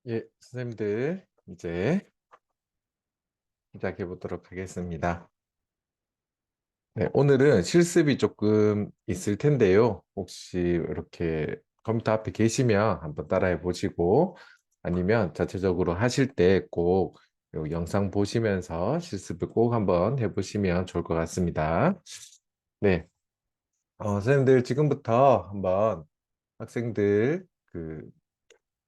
예, 선생님들, 이제 시작해 보도록 하겠습니다. 네, 오늘은 실습이 조금 있을 텐데요. 혹시 이렇게 컴퓨터 앞에 계시면 한번 따라해 보시고, 아니면 자체적으로 하실 때 꼭 영상 보시면서 실습을 꼭 한번 해보시면 좋을 것 같습니다. 네, 선생님들 지금부터 한번 학생들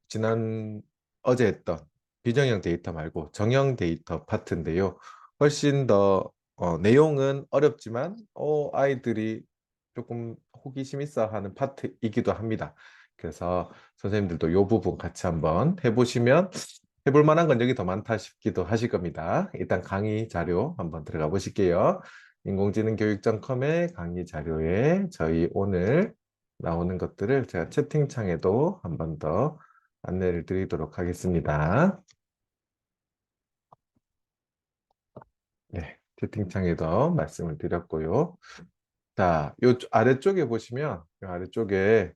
지난 어제 했던 비정형 데이터 말고 정형 데이터 파트인데요. 훨씬 더 내용은 어렵지만 아이들이 조금 호기심 있어 하는 파트이기도 합니다. 그래서 선생님들도 이 부분 같이 한번 해보시면 해볼 만한 건 여기 더 많다 싶기도 하실 겁니다. 일단 강의 자료 한번 들어가 보실게요. 인공지능교육.com의 강의 자료에 저희 오늘 나오는 것들을 제가 채팅창에도 한번더 안내를 드리도록 하겠습니다. 네, 채팅창에도 말씀을 드렸고요. 자, 요 아래쪽에 보시면, 요 아래쪽에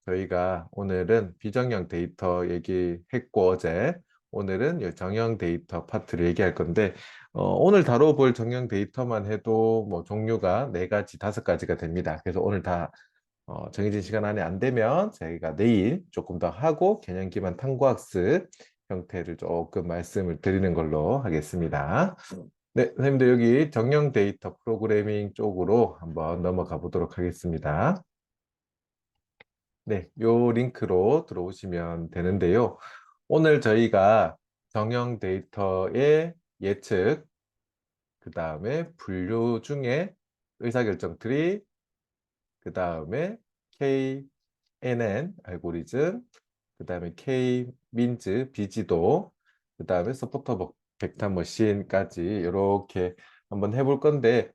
저희가 오늘은 비정형 데이터 얘기했고, 어제, 오늘은 이 정형 데이터 파트를 얘기할 건데, 오늘 다뤄볼 정형 데이터만 해도 뭐 종류가 4가지, 5가지가 됩니다. 그래서 오늘 다 정해진 시간 안에 안 되면 저희가 내일 조금 더 하고 개념 기반 탐구학습 형태를 조금 말씀을 드리는 걸로 하겠습니다. 네, 선생님들 여기 정형 데이터 프로그래밍 쪽으로 한번 넘어가 보도록 하겠습니다. 네, 요 링크로 들어오시면 되는데요. 오늘 저희가 정형 데이터의 예측, 그 다음에 분류 중에 의사결정 트리, 그 다음에 KNN 알고리즘, 그 다음에 K-민즈, 비지도, 그 다음에 서포터 벡터 머신까지 이렇게 한번 해볼 건데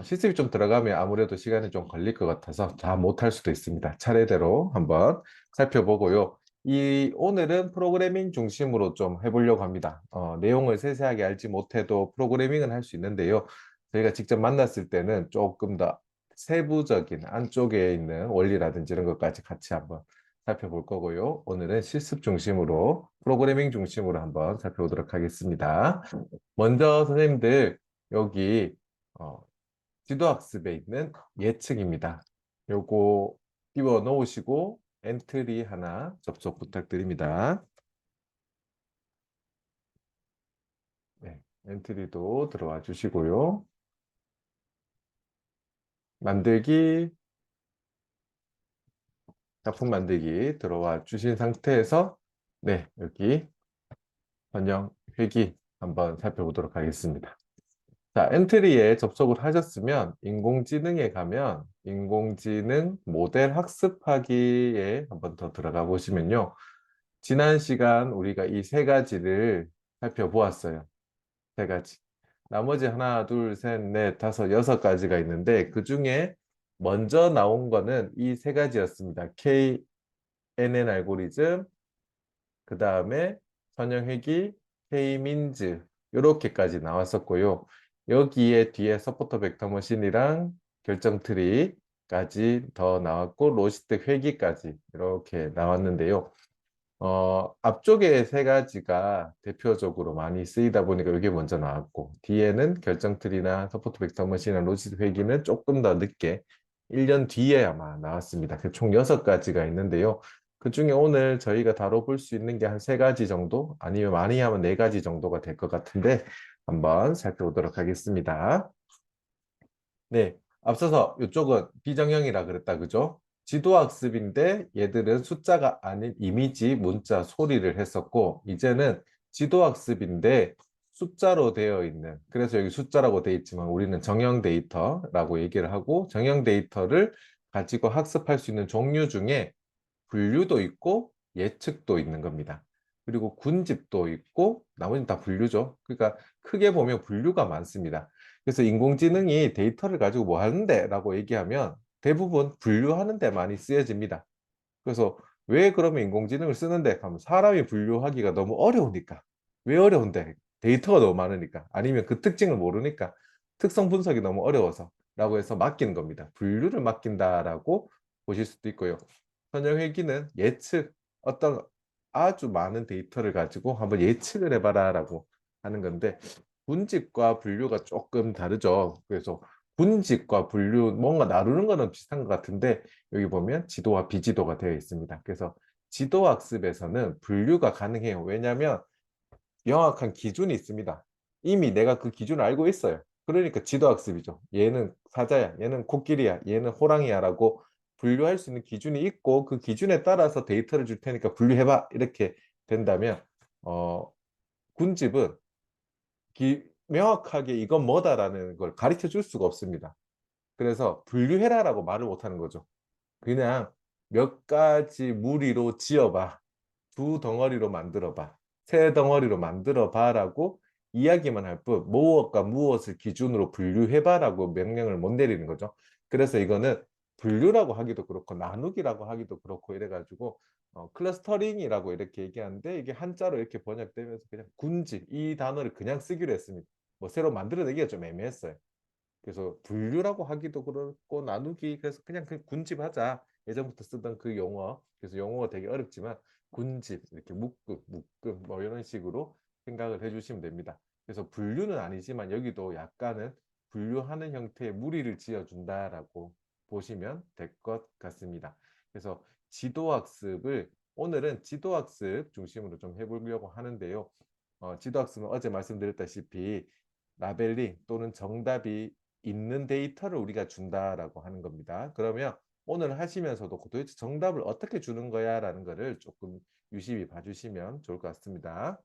실습이 좀 들어가면 아무래도 시간이 좀 걸릴 것 같아서 다 못할 수도 있습니다. 차례대로 한번 살펴보고요. 오늘은 프로그래밍 중심으로 좀 해보려고 합니다. 내용을 세세하게 알지 못해도 프로그래밍은 할 수 있는데요. 저희가 직접 만났을 때는 조금 더 세부적인 안쪽에 있는 원리라든지 이런 것까지 같이 한번 살펴볼 거고요. 오늘은 실습 중심으로 프로그래밍 중심으로 한번 살펴보도록 하겠습니다. 먼저 선생님들 여기 어, 지도학습에 있는 예측입니다. 요거 띄워 놓으시고 엔트리 하나 접속 부탁드립니다. 네, 엔트리도 들어와 주시고요. 만들기, 작품 만들기 들어와 주신 상태에서 네, 여기 번영 회기 한번 살펴보도록 하겠습니다. 자, 엔트리에 접속을 하셨으면 인공지능에 가면 인공지능 모델 학습하기에 한번 더 들어가 보시면요. 지난 시간 우리가 이 3가지를 살펴보았어요. 3가지. 나머지 하나, 둘, 셋, 넷, 다섯, 6가지가 있는데 그 중에 먼저 나온 거는 이 3가지였습니다. KNN 알고리즘, 그 다음에 선형회기, K민즈 이렇게까지 나왔었고요. 여기에 뒤에 서포터 벡터 머신이랑 결정 트리까지 더 나왔고 로지스틱 회기까지 이렇게 나왔는데요. 앞쪽에 3가지가 대표적으로 많이 쓰이다 보니까 이게 먼저 나왔고 뒤에는 결정 트리나 서포트 벡터 머신이나 로지스틱 회기는 조금 더 늦게 1년 뒤에 아마 나왔습니다. 총 6가지가 있는데요. 그 중에 오늘 저희가 다뤄볼 수 있는 게 한 3가지 정도 아니면 많이 하면 4가지 정도가 될 것 같은데 한번 살펴보도록 하겠습니다. 네, 앞서서 이쪽은 비정형이라 그랬다, 그죠? 지도학습인데 얘들은 숫자가 아닌 이미지, 문자, 소리를 했었고 이제는 지도학습인데 숫자로 되어 있는 그래서 여기 숫자라고 되어 있지만 우리는 정형 데이터라고 얘기를 하고 정형 데이터를 가지고 학습할 수 있는 종류 중에 분류도 있고 예측도 있는 겁니다. 그리고 군집도 있고 나머지는 다 분류죠. 그러니까 크게 보면 분류가 많습니다. 그래서 인공지능이 데이터를 가지고 뭐 하는데? 라고 얘기하면 대부분 분류하는 데 많이 쓰여집니다. 그래서 왜 그러면 인공지능을 쓰는데? 하면 사람이 분류하기가 너무 어려우니까. 왜 어려운데? 데이터가 너무 많으니까. 아니면 그 특징을 모르니까. 특성 분석이 너무 어려워서. 라고 해서 맡기는 겁니다. 분류를 맡긴다라고 보실 수도 있고요. 선형회기는 예측, 어떤 아주 많은 데이터를 가지고 한번 예측을 해봐라라고 하는 건데 군집과 분류가 조금 다르죠. 그래서 군집과 분류 뭔가 나누는 거는 비슷한 것 같은데 여기 보면 지도와 비지도가 되어 있습니다. 그래서 지도학습에서는 분류가 가능해요. 왜냐하면 명확한 기준이 있습니다. 이미 내가 그 기준을 알고 있어요. 그러니까 지도학습이죠. 얘는 사자야, 얘는 코끼리야, 얘는 호랑이야 라고 분류할 수 있는 기준이 있고 그 기준에 따라서 데이터를 줄 테니까 분류해봐 이렇게 된다면 군집은 명확하게 이건 뭐다라는 걸 가르쳐 줄 수가 없습니다. 그래서 분류해라라고 말을 못하는 거죠. 그냥 몇 가지 무리로 지어봐. 두 덩어리로 만들어봐. 세 덩어리로 만들어봐라고 이야기만 할 뿐 무엇과 무엇을 기준으로 분류해봐라고 명령을 못 내리는 거죠. 그래서 이거는 분류라고 하기도 그렇고 나누기라고 하기도 그렇고 이래가지고 클러스터링이라고 이렇게 얘기하는데 이게 한자로 이렇게 번역되면서 그냥 군집 이 단어를 그냥 쓰기로 했습니다. 뭐 새로 만들어내기가 좀 애매했어요. 그래서 분류라고 하기도 그렇고 나누기 그래서 그냥 그 군집하자 예전부터 쓰던 그 용어 그래서 용어가 되게 어렵지만 군집 이렇게 묶음 뭐 이런 식으로 생각을 해주시면 됩니다. 그래서 분류는 아니지만 여기도 약간은 분류하는 형태의 무리를 지어준다라고 보시면 될 것 같습니다. 그래서 지도학습을 오늘은 지도학습 중심으로 좀 해보려고 하는데요. 지도학습은 어제 말씀드렸다시피 라벨링 또는 정답이 있는 데이터를 우리가 준다라고 하는 겁니다. 그러면 오늘 하시면서도 도대체 정답을 어떻게 주는 거야 라는 거를 조금 유심히 봐주시면 좋을 것 같습니다.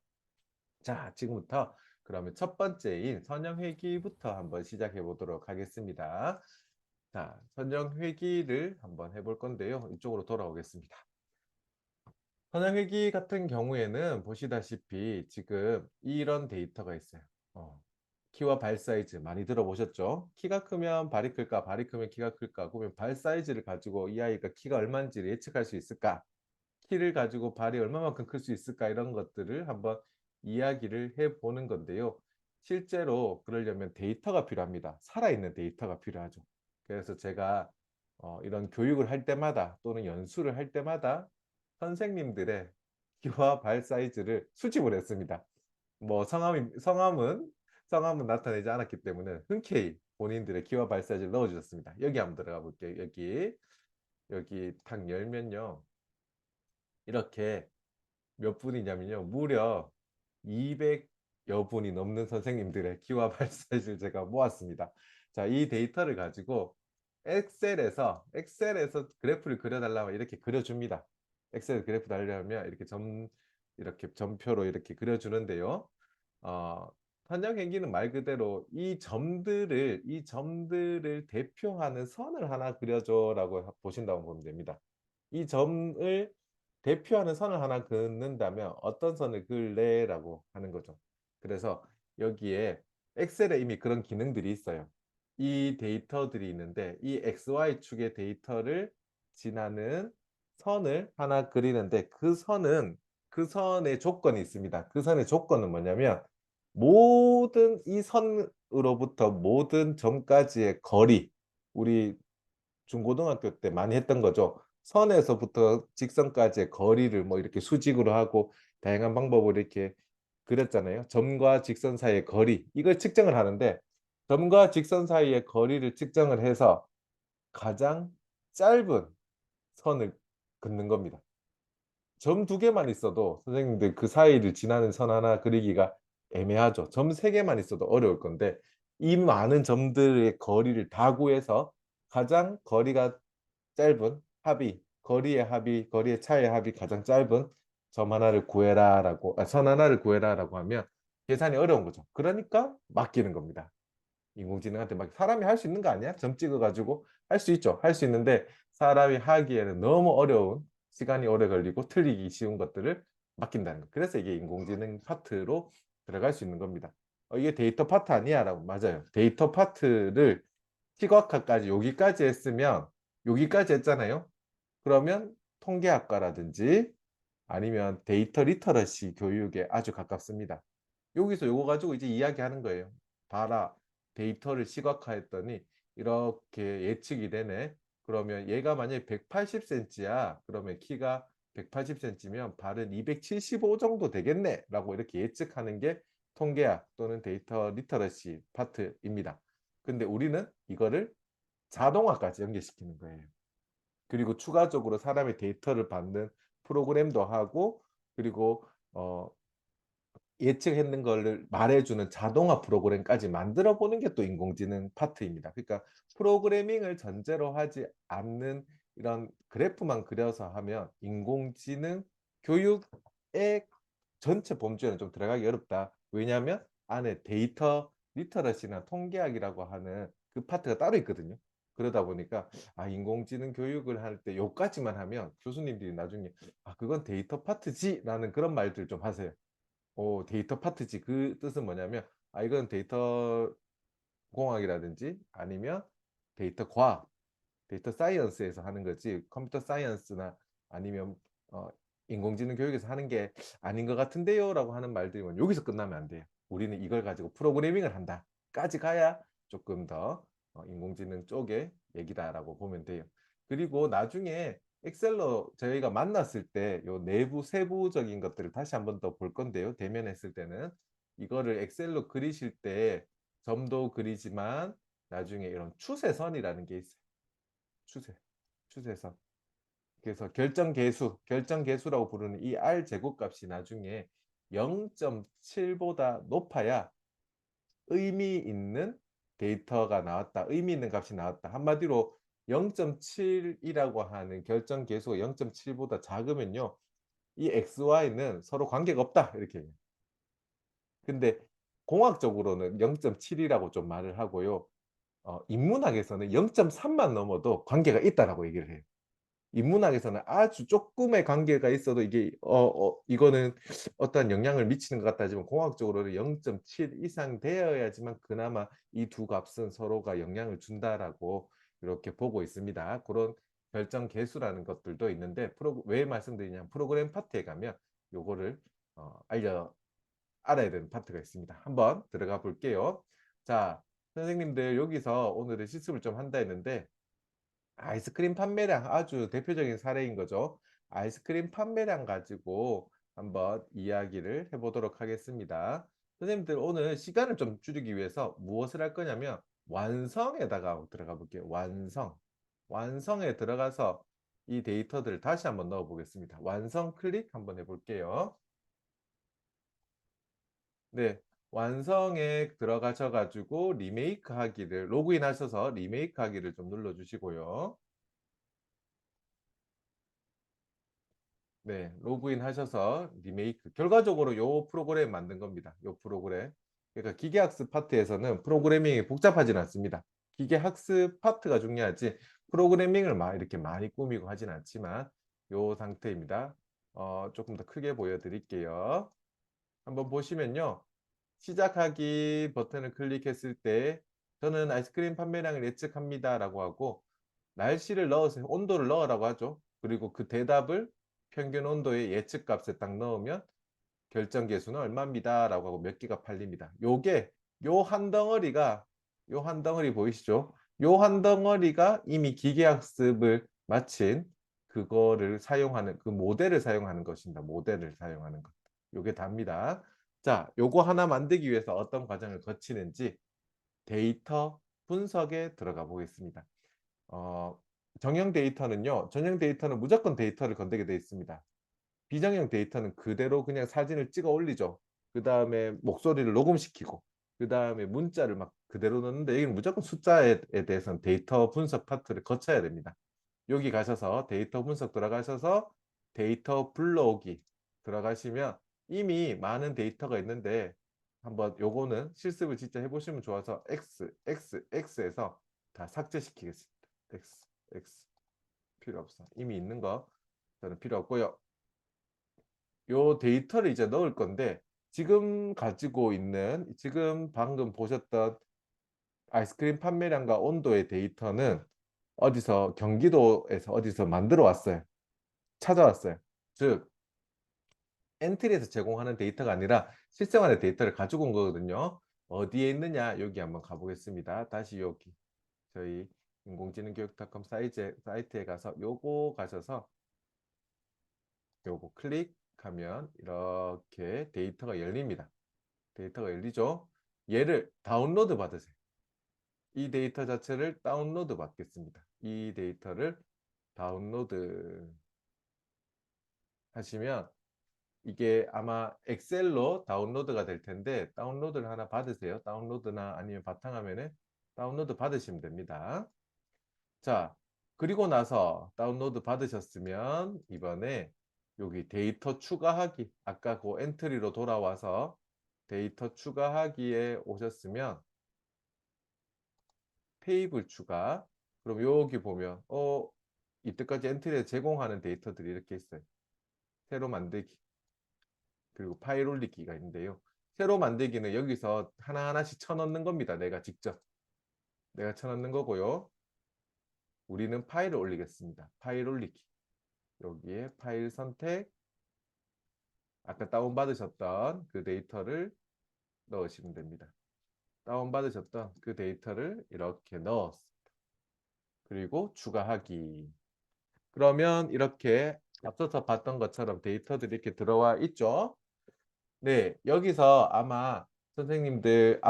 자, 지금부터 그러면 첫 번째인 선형회귀부터 한번 시작해 보도록 하겠습니다. 자, 선형회귀를 한번 해볼 건데요. 이쪽으로 돌아오겠습니다. 선형회귀 같은 경우에는 보시다시피 지금 이런 데이터가 있어요. 키와 발 사이즈 많이 들어보셨죠? 키가 크면 발이 클까, 발이 크면 키가 클까, 그러면 발 사이즈를 가지고 이 아이가 키가 얼마인지를 예측할 수 있을까? 키를 가지고 발이 얼마만큼 클 수 있을까? 이런 것들을 한번 이야기를 해보는 건데요. 실제로 그러려면 데이터가 필요합니다. 살아있는 데이터가 필요하죠. 그래서 제가 이런 교육을 할 때마다 또는 연수를 할 때마다 선생님들의 키와 발 사이즈를 수집을 했습니다. 뭐 성함은 나타내지 않았기 때문에 흔쾌히 본인들의 키와 발 사이즈를 넣어주셨습니다. 여기 한번 들어가 볼게요. 여기 탁 열면요. 이렇게 몇 분이냐면요. 무려 200여 분이 넘는 선생님들의 키와 발 사이즈를 제가 모았습니다. 자, 이 데이터를 가지고 엑셀에서 그래프를 그려달라면 이렇게 그려줍니다. 엑셀 그래프 달려면 이렇게 점표로 이렇게 그려주는데요. 어, 선형행기는 말 그대로 이 점들을 대표하는 선을 하나 그려줘라고 보신다고 보면 됩니다. 이 점을 대표하는 선을 하나 긋는다면 어떤 선을 그을래라고 하는 거죠. 그래서 여기에 엑셀에 이미 그런 기능들이 있어요. 이 데이터들이 있는데 이 XY축의 데이터를 지나는 선을 하나 그리는데 그 선의 조건이 있습니다. 그 선의 조건은 뭐냐면 모든 이 선으로부터 모든 점까지의 거리 우리 중고등학교 때 많이 했던 거죠. 선에서부터 직선까지의 거리를 뭐 이렇게 수직으로 하고 다양한 방법으로 이렇게 그렸잖아요. 점과 직선 사이의 거리 이걸 측정을 하는데 점과 직선 사이의 거리를 측정을 해서 가장 짧은 선을 긋는 겁니다. 점 두 개만 있어도 선생님들 그 사이를 지나는 선 하나 그리기가 애매하죠. 점 세 개만 있어도 어려울 건데 이 많은 점들의 거리를 다 구해서 가장 거리가 짧은 거리의 차이의 합이 가장 짧은 점 하나를 구해라라고, 선 하나를 구해라라고 하면 계산이 어려운 거죠. 그러니까 맡기는 겁니다. 인공지능한테 막 사람이 할 수 있는 거 아니야? 점 찍어가지고 할 수 있죠. 할 수 있는데 사람이 하기에는 너무 어려운 시간이 오래 걸리고 틀리기 쉬운 것들을 맡긴다는 거. 그래서 이게 인공지능 파트로 들어갈 수 있는 겁니다. 이게 데이터 파트 아니야? 라고 맞아요. 데이터 파트를 시각화까지 여기까지 했으면 여기까지 했잖아요. 그러면 통계학과라든지 아니면 데이터 리터러시 교육에 아주 가깝습니다. 여기서 요거 가지고 이제 이야기하는 거예요. 봐라. 데이터를 시각화했더니 이렇게 예측이 되네. 그러면 얘가 만약에 180cm야. 그러면 키가 180cm면 발은 275 정도 되겠네 라고 이렇게 예측하는 게 통계학 또는 데이터 리터러시 파트입니다. 근데 우리는 이거를 자동화까지 연계시키는 거예요. 그리고 추가적으로 사람의 데이터를 받는 프로그램도 하고, 그리고 예측했는 거를 말해주는 자동화 프로그램까지 만들어 보는 게 또 인공지능 파트입니다. 그러니까 프로그래밍을 전제로 하지 않는 이런 그래프만 그려서 하면 인공지능 교육의 전체 범주에는 좀 들어가기 어렵다. 왜냐하면 안에 데이터 리터러시나 통계학이라고 하는 그 파트가 따로 있거든요. 그러다 보니까 인공지능 교육을 할 때 요까지만 하면 교수님들이 나중에 그건 데이터 파트지 라는 그런 말들 좀 하세요. 데이터 파트지. 그 뜻은 뭐냐면 이건 데이터 공학이라든지 아니면 데이터 과학, 데이터 사이언스에서 하는 거지 컴퓨터 사이언스나 아니면 어, 인공지능 교육에서 하는 게 아닌 것 같은데요 라고 하는 말들이면 여기서 끝나면 안 돼요. 우리는 이걸 가지고 프로그래밍을 한다까지 가야 조금 더 인공지능 쪽의 얘기다라고 보면 돼요. 그리고 나중에 엑셀로 저희가 만났을 때 요 내부 세부적인 것들을 다시 한번 더 볼 건데요. 대면했을 때는 이거를 엑셀로 그리실 때 점도 그리지만 나중에 이런 추세선이라는 게 있어요. 추세선. 그래서 결정계수라고 부르는 이 R 제곱값이 나중에 0.7보다 높아야 의미 있는 데이터가 나왔다. 의미 있는 값이 나왔다. 한마디로 0.7이라고 하는 결정계수가 0.7보다 작으면요. 이 XY는 서로 관계가 없다. 이렇게 해요. 근데 공학적으로는 0.7이라고 좀 말을 하고요. 인문학에서는 0.3만 넘어도 관계가 있다라고 얘기를 해요. 인문학에서는 아주 조금의 관계가 있어도 이게 이거는 어떤 영향을 미치는 것 같다 하지만 공학적으로는 0.7 이상 되어야지만 그나마 이 두 값은 서로가 영향을 준다라고 이렇게 보고 있습니다. 그런 결정 계수라는 것들도 있는데 왜 말씀드리냐면 프로그램 파트에 가면 요거를 알아야 되는 파트가 있습니다. 한번 들어가 볼게요. 자, 선생님들 여기서 오늘은 실습을 좀 한다 했는데 아이스크림 판매량 아주 대표적인 사례인 거죠. 아이스크림 판매량 가지고 한번 이야기를 해보도록 하겠습니다. 선생님들 오늘 시간을 좀 줄이기 위해서 무엇을 할 거냐면 완성에다가 들어가 볼게요. 완성에 들어가서 이 데이터들을 다시 한번 넣어 보겠습니다. 완성 클릭 한번 해볼게요. 네, 완성에 들어가셔가지고 리메이크 하기를 로그인 하셔서 리메이크 하기를 좀 눌러주시고요. 네, 로그인 하셔서 리메이크. 결과적으로 요 프로그램 만든 겁니다. 요 프로그램. 그러니까 기계학습 파트에서는 프로그래밍이 복잡하진 않습니다. 기계학습 파트가 중요하지 프로그래밍을 막 이렇게 많이 꾸미고 하진 않지만 요 상태입니다. 조금 더 크게 보여드릴게요. 한번 보시면요. 시작하기 버튼을 클릭했을 때 저는 아이스크림 판매량을 예측합니다 라고 하고 날씨를 넣으세요. 온도를 넣으라고 하죠. 그리고 그 대답을 평균 온도의 예측값에 딱 넣으면 결정 계수는 얼마입니다 라고 하고 몇 개가 팔립니다. 요게 요 한 덩어리 보이시죠? 요 한 덩어리가 이미 기계학습을 마친 그거를 사용하는 그 모델을 사용하는 것입니다. 모델을 사용하는 것. 요게 답니다. 자, 요거 하나 만들기 위해서 어떤 과정을 거치는지 데이터 분석에 들어가 보겠습니다. 어, 전형 데이터는 무조건 데이터를 건드게 되어 있습니다. 비정형 데이터는 그대로 그냥 사진을 찍어 올리죠. 그 다음에 목소리를 녹음시키고, 그 다음에 문자를 막 그대로 넣는데, 여기는 무조건 숫자에 대해서는 데이터 분석 파트를 거쳐야 됩니다. 여기 가셔서 데이터 분석 들어가셔서 데이터 불러오기 들어가시면 이미 많은 데이터가 있는데, 한번 요거는 실습을 진짜 해보시면 좋아서 X에서 다 삭제시키겠습니다. X 필요 없어. 이미 있는 거 저는 필요 없고요. 요 데이터를 이제 넣을 건데 지금 가지고 있는 지금 방금 보셨던 아이스크림 판매량과 온도의 데이터는 어디서 경기도에서 어디서 만들어 왔어요. 찾아왔어요. 즉 엔트리에서 제공하는 데이터가 아니라 실생활의 데이터를 가지고 온 거거든요. 어디에 있느냐 여기 한번 가보겠습니다. 다시 여기 저희 인공지능 교육닷컴 사이트에 가서 요거 가셔서 요거 클릭하면 이렇게 데이터가 열립니다. 데이터가 열리죠. 얘를 다운로드 받으세요. 이 데이터 자체를 다운로드 받겠습니다. 이 데이터를 다운로드 하시면 이게 아마 엑셀로 다운로드가 될 텐데 다운로드를 하나 받으세요. 다운로드나 아니면 바탕화면에 다운로드 받으시면 됩니다. 자, 그리고 나서 다운로드 받으셨으면 이번에 여기 데이터 추가하기, 아까 그 엔트리로 돌아와서 데이터 추가하기에 오셨으면 테이블 추가. 그럼 여기 보면 이때까지 엔트리에 제공하는 데이터들이 이렇게 있어요. 새로 만들기 그리고 파일 올리기가 있는데요. 새로 만들기는 여기서 하나하나씩 쳐넣는 겁니다. 내가 직접. 내가 쳐넣는 거고요. 우리는 파일을 올리겠습니다. 파일 올리기. 여기에 파일 선택. 아까 다운받으셨던 그 데이터를 넣으시면 됩니다. 다운받으셨던 그 데이터를 이렇게 넣었습니다. 그리고 추가하기. 그러면 이렇게 앞서서 봤던 것처럼 데이터들이 이렇게 들어와 있죠. 네, 여기서 아마 선생님들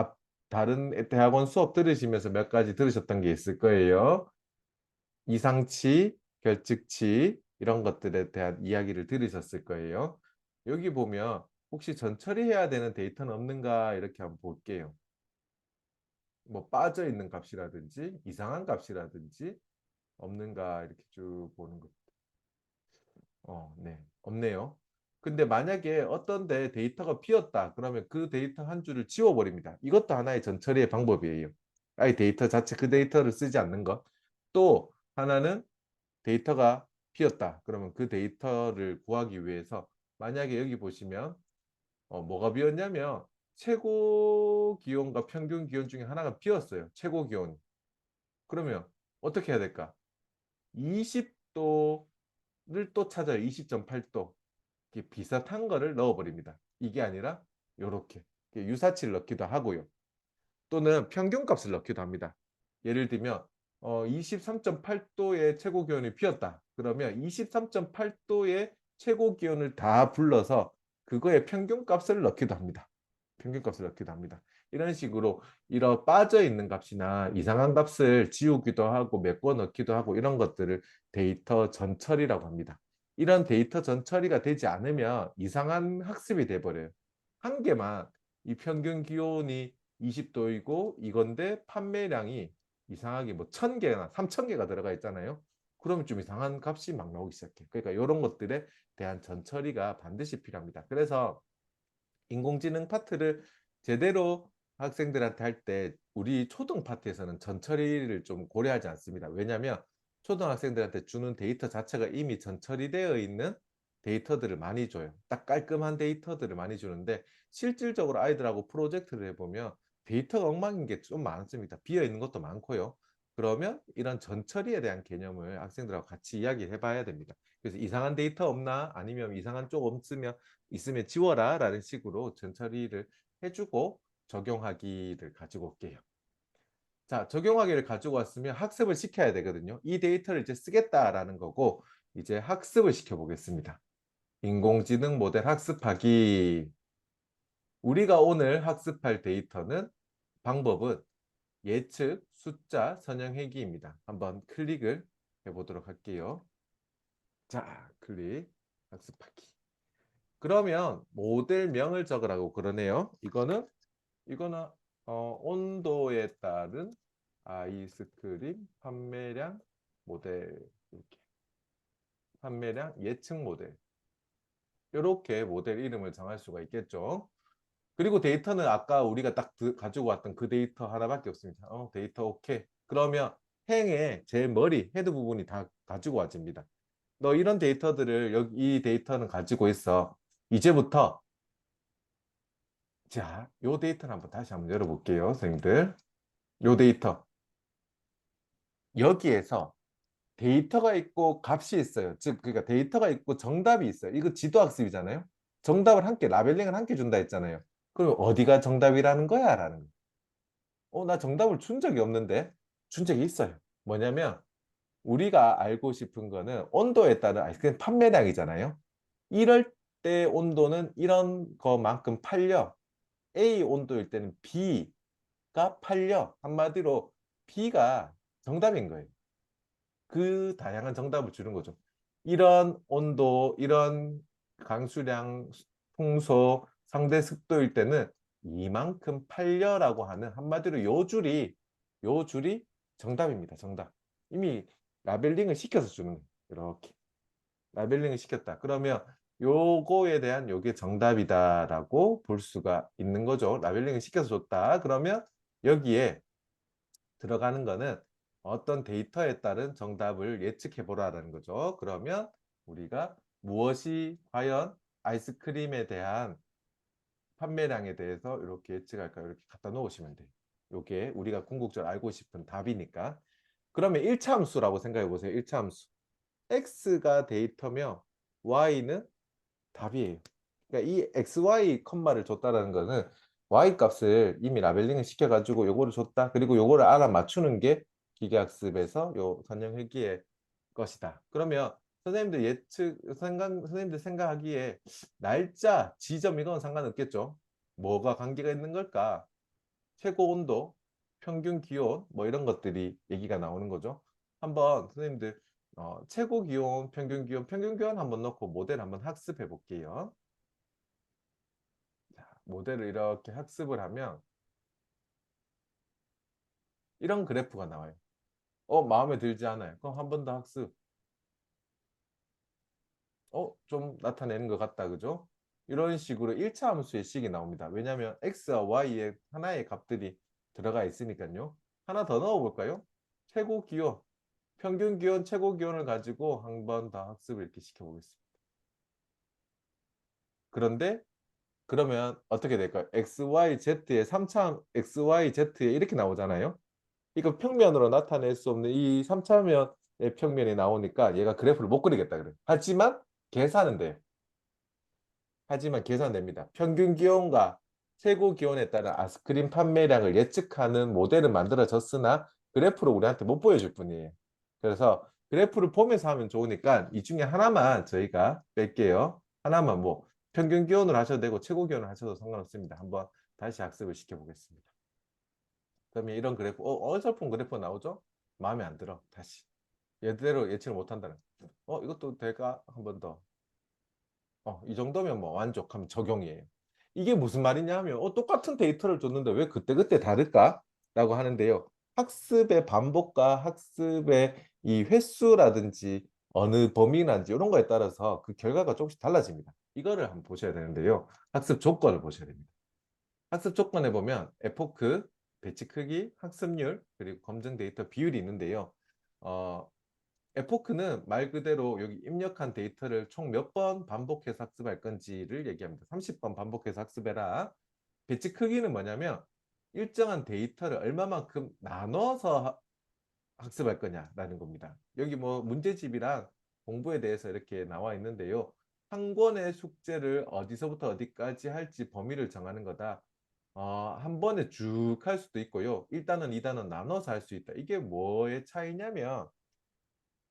다른 대학원 수업 들으시면서 몇 가지 들으셨던 게 있을 거예요. 이상치, 결측치 이런 것들에 대한 이야기를 들으셨을 거예요. 여기 보면 혹시 전처리해야 되는 데이터는 없는가 이렇게 한번 볼게요. 뭐 빠져 있는 값이라든지 이상한 값이라든지 없는가 이렇게 쭉 보는 거. 네. 없네요. 근데 만약에 어떤데 데이터가 비었다. 그러면 그 데이터 한 줄을 지워버립니다. 이것도 하나의 전처리의 방법이에요. 아예 데이터 자체 그 데이터를 쓰지 않는 것. 또 하나는 데이터가 비었다. 그러면 그 데이터를 구하기 위해서 만약에 여기 보시면 뭐가 비었냐면 최고 기온과 평균 기온 중에 하나가 비었어요. 최고 기온. 그러면 어떻게 해야 될까? 20도를 또 찾아요. 20.8도. 비슷한 거를 넣어버립니다. 이게 아니라 이렇게 유사치를 넣기도 하고요. 또는 평균값을 넣기도 합니다. 예를 들면 23.8도의 최고 기온이 비었다. 그러면 23.8도의 최고 기온을 다 불러서 그거의 평균값을 넣기도 합니다. 평균값을 넣기도 합니다. 이런 식으로 이런 빠져 있는 값이나 이상한 값을 지우기도 하고 메꿔 넣기도 하고 이런 것들을 데이터 전처리라고 합니다. 이런 데이터 전처리가 되지 않으면 이상한 학습이 돼버려요. 한 개만 이 평균 기온이 20도이고 이건데 판매량이 이상하게 뭐 1000개나 3000개가 들어가 있잖아요. 그러면 좀 이상한 값이 막 나오기 시작해. 그러니까 이런 것들에 대한 전처리가 반드시 필요합니다. 그래서 인공지능 파트를 제대로 학생들한테 할 때 우리 초등 파트에서는 전처리를 좀 고려하지 않습니다. 왜냐하면 초등학생들한테 주는 데이터 자체가 이미 전처리되어 있는 데이터들을 많이 줘요. 딱 깔끔한 데이터들을 많이 주는데 실질적으로 아이들하고 프로젝트를 해보면 데이터가 엉망인 게 좀 많습니다. 비어있는 것도 많고요. 그러면 이런 전처리에 대한 개념을 학생들하고 같이 이야기를 해봐야 됩니다. 그래서 이상한 데이터 없나? 아니면 이상한 쪽 없으면 있으면 지워라 라는 식으로 전처리를 해주고 적용하기를 가지고 올게요. 자, 적용하기를 가지고 왔으면 학습을 시켜야 되거든요. 이 데이터를 이제 쓰겠다라는 거고 이제 학습을 시켜보겠습니다. 인공지능 모델 학습하기. 우리가 오늘 학습할 데이터는 방법은 예측, 숫자, 선형회귀입니다. 한번 클릭을 해보도록 할게요. 자, 클릭, 학습하기. 그러면 모델명을 적으라고 그러네요. 이거는 온도에 따른 아이스크림 판매량 모델 이렇게 판매량 예측 모델 이렇게 모델 이름을 정할 수가 있겠죠. 그리고 데이터는 아까 우리가 딱 가지고 왔던 그 데이터 하나밖에 없습니다. 데이터 오케이. 그러면 행의 제 머리 헤드 부분이 다 가지고 와집니다. 너 이런 데이터들을 여기 이 데이터는 가지고 있어. 이제부터 자, 요 데이터를 한번 다시 한번 열어볼게요, 선생님들. 요 데이터. 여기에서 데이터가 있고 값이 있어요. 즉, 그러니까 데이터가 있고 정답이 있어요. 이거 지도학습이잖아요. 정답을 함께, 라벨링을 함께 준다 했잖아요. 그럼 어디가 정답이라는 거야? 라는 거. 나 정답을 준 적이 없는데? 준 적이 있어요. 뭐냐면, 우리가 알고 싶은 거는 온도에 따른 아이스크림 판매량이잖아요. 이럴 때 온도는 이런 거만큼 팔려. A 온도일 때는 B가 팔려. 한마디로 B가 정답인 거예요. 그 다양한 정답을 주는 거죠. 이런 온도, 이런 강수량, 풍소, 상대 습도일 때는 이만큼 팔려라고 하는 한마디로 요 줄이 정답입니다. 정답. 이미 라벨링을 시켜서 주는 거예요. 이렇게 라벨링을 시켰다. 그러면 요거에 대한 요게 정답이다라고 볼 수가 있는 거죠. 라벨링을 시켜서 줬다. 그러면 여기에 들어가는 거는 어떤 데이터에 따른 정답을 예측해 보라는 거죠. 그러면 우리가 무엇이 과연 아이스크림에 대한 판매량에 대해서 이렇게 예측할까요? 이렇게 갖다 놓으시면 돼요. 이게 우리가 궁극적으로 알고 싶은 답이니까. 그러면 1차 함수라고 생각해 보세요. 1차 함수. x가 데이터며 y는 답이에요. 그러니까 이 xy 컴마를 줬다라는 거는 y 값을 이미 라벨링을 시켜가지고 요거를 줬다. 그리고 요거를 알아맞추는 게 기계학습에서 요 선형회귀의 것이다. 그러면 선생님들 생각하기에 날짜, 지점 이건 상관없겠죠. 뭐가 관계가 있는 걸까? 최고 온도, 평균 기온 뭐 이런 것들이 얘기가 나오는 거죠. 한번 선생님들 최고 기온, 평균 기온 한번 넣고 모델 한번 학습해 볼게요. 자, 모델을 이렇게 학습을 하면 이런 그래프가 나와요. 마음에 들지 않아요. 그럼 한 번 더 학습. 좀 나타내는 것 같다. 그죠? 이런 식으로 1차 함수의 식이 나옵니다. 왜냐하면 x와 y의 하나의 값들이 들어가 있으니까요. 하나 더 넣어볼까요? 최고 기온, 평균 기온, 최고 기온을 가지고 한 번 더 학습을 이렇게 시켜보겠습니다. 그런데 그러면 어떻게 될까요? XYZ의 3차 XYZ에 이렇게 나오잖아요. 이거 평면으로 나타낼 수 없는 이 3차면의 평면이 나오니까 얘가 그래프를 못 그리겠다 그래. 계산은 돼요. 하지만 계산됩니다. 평균 기온과 최고 기온에 따른 아이스크림 판매량을 예측하는 모델은 만들어졌으나 그래프로 우리한테 못 보여줄 뿐이에요. 그래서 그래프를 보면서 하면 좋으니까 이 중에 하나만 저희가 뺄게요. 하나만 뭐 평균 기온을 하셔도 되고 최고 기온을 하셔도 상관없습니다. 한번 다시 학습을 시켜보겠습니다. 그러면 이런 그래프, 어설픈 그래프 나오죠? 마음에 안 들어. 다시. 얘대로 예측을 못한다는. 이것도 될까? 한 번 더. 이 정도면 뭐 만족하면 적용이에요. 이게 무슨 말이냐 하면 똑같은 데이터를 줬는데 왜 그때그때 다를까? 라고 하는데요. 학습의 반복과 학습의 이 횟수라든지 어느 범위라든지 이런 거에 따라서 그 결과가 조금씩 달라집니다. 이거를 한번 보셔야 되는데요. 학습 조건을 보셔야 됩니다. 학습 조건에 보면 에포크, 배치 크기, 학습률, 그리고 검증 데이터 비율이 있는데요. 어, 에포크는 말 그대로 여기 입력한 데이터를 총 몇 번 반복해서 학습할 건지를 얘기합니다. 30번 반복해서 학습해라. 배치 크기는 뭐냐면 일정한 데이터를 얼마만큼 나눠서 학습할 거냐라는 겁니다. 여기 뭐 문제집이랑 공부에 대해서 이렇게 나와 있는데요. 한 권의 숙제를 어디서부터 어디까지 할지 범위를 정하는 거다. 한 번에 쭉 할 수도 있고요. 1단원, 2단원 나눠서 할 수 있다. 이게 뭐의 차이냐면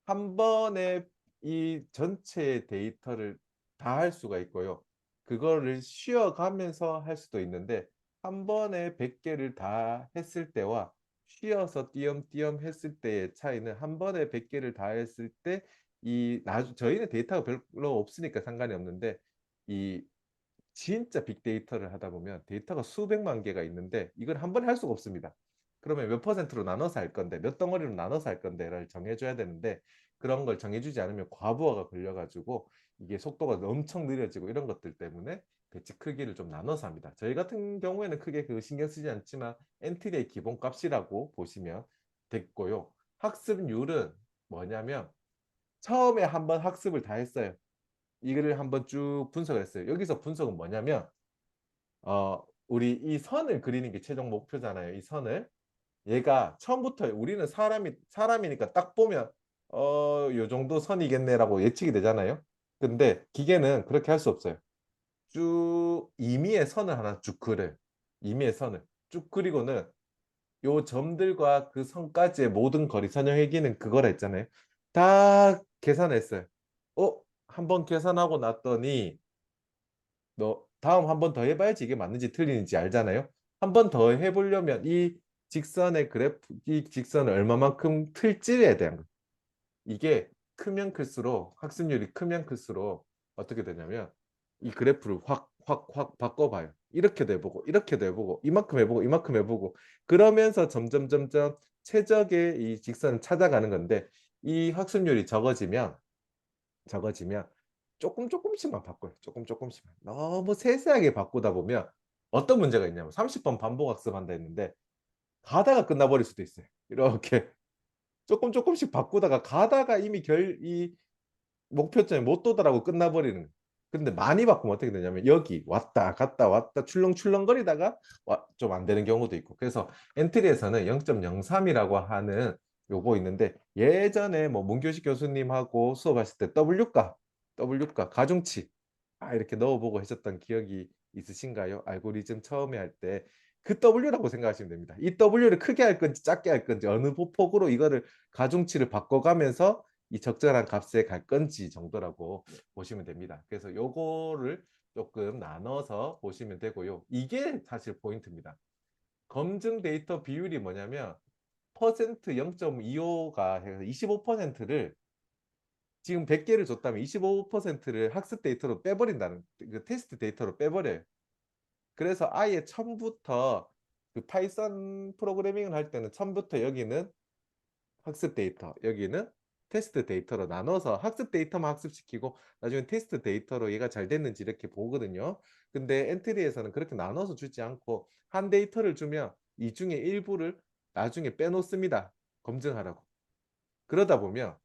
한 번에 이 전체 데이터를 다 할 수가 있고요. 그거를 쉬어가면서 할 수도 있는데 한 번에 100개를 다 했을 때와 쉬어서 띄엄띄엄 했을 때의 차이는 한 번에 100개를 다 했을 때 저희는 데이터가 별로 없으니까 상관이 없는데 이 진짜 빅데이터를 하다 보면 데이터가 수백만 개가 있는데 이걸 한 번에 할 수가 없습니다. 그러면 몇 퍼센트로 나눠서 할 건데 몇 덩어리로 나눠서 할 건데를 정해줘야 되는데 그런 걸 정해주지 않으면 과부하가 걸려가지고 이게 속도가 엄청 느려지고 이런 것들 때문에 배치 크기를 좀 나눠서 합니다. 저희 같은 경우에는 크게 그 신경 쓰지 않지만 엔트리의 기본값이라고 보시면 됐고요. 학습률은 뭐냐면 처음에 한번 학습을 다 했어요. 이거를 한번 쭉 분석을 했어요. 여기서 분석은 뭐냐면 우리 이 선을 그리는 게 최종 목표잖아요. 이 선을 얘가 처음부터 우리는 사람이니까 딱 보면 요 정도 선이겠네라고 예측이 되잖아요. 근데 기계는 그렇게 할 수 없어요. 쭉 임의의 선을 하나 쭉 그려요. 임의의 선을 쭉 그리고는 요 점들과 그 선까지의 모든 거리 선형 회기는 그거라 했잖아요. 다 계산했어요. 어? 한번 계산하고 났더니 너 다음 한 번 더 해봐야지 이게 맞는지 틀리는지 알잖아요. 한 번 더 해보려면 이 직선의 그래프, 이 직선을 얼마만큼 틀지에 대한 거. 이게 크면 클수록 학습률이 크면 클수록 어떻게 되냐면 이 그래프를 확 바꿔봐요. 이렇게도 해보고 이렇게도 해보고 이만큼 해보고 이만큼 해보고 그러면서 점점 최적의 이 직선을 찾아가는 건데 이 학습률이 적어지면 조금씩만 바꿔요. 조금씩만. 너무 세세하게 바꾸다 보면 어떤 문제가 있냐면 30번 반복 학습한다 했는데 가다가 끝나버릴 수도 있어요. 이렇게 조금씩 바꾸다가 가다가 이미 이 목표점에 못 도달하고 끝나버리는 거예요. 근데 많이 바꾸면 어떻게 되냐면 여기 왔다 갔다 왔다 출렁출렁거리다가 좀 안 되는 경우도 있고 그래서 엔트리에서는 0.03이라고 하는 요거 있는데 예전에 뭐 문교식 교수님하고 수업하실 때 W가 가중치 이렇게 넣어보고 하셨던 기억이 있으신가요? 알고리즘 처음에 할 때 그 W라고 생각하시면 됩니다. 이 W를 크게 할 건지 작게 할 건지 어느 폭으로 이거를 가중치를 바꿔가면서 이 적절한 값에 갈 건지 정도라고 보시면 됩니다. 그래서 요거를 조금 나눠서 보시면 되고요. 이게 사실 포인트입니다. 검증 데이터 비율이 뭐냐면 퍼센트 0.25가 해서 25%를 지금 100개를 줬다면 25%를 학습 데이터로 빼버린다는 그 테스트 데이터로 빼버려요. 그래서 아예 처음부터 그 파이썬 프로그래밍을 할 때는 처음부터 여기는 학습 데이터, 여기는 테스트 데이터로 나눠서 학습 데이터만 학습시키고 나중에 테스트 데이터로 얘가 잘 됐는지 이렇게 보거든요. 근데 엔트리에서는 그렇게 나눠서 주지 않고 한 데이터를 주면 이 중에 일부를 나중에 빼놓습니다. 검증하라고. 그러다 보면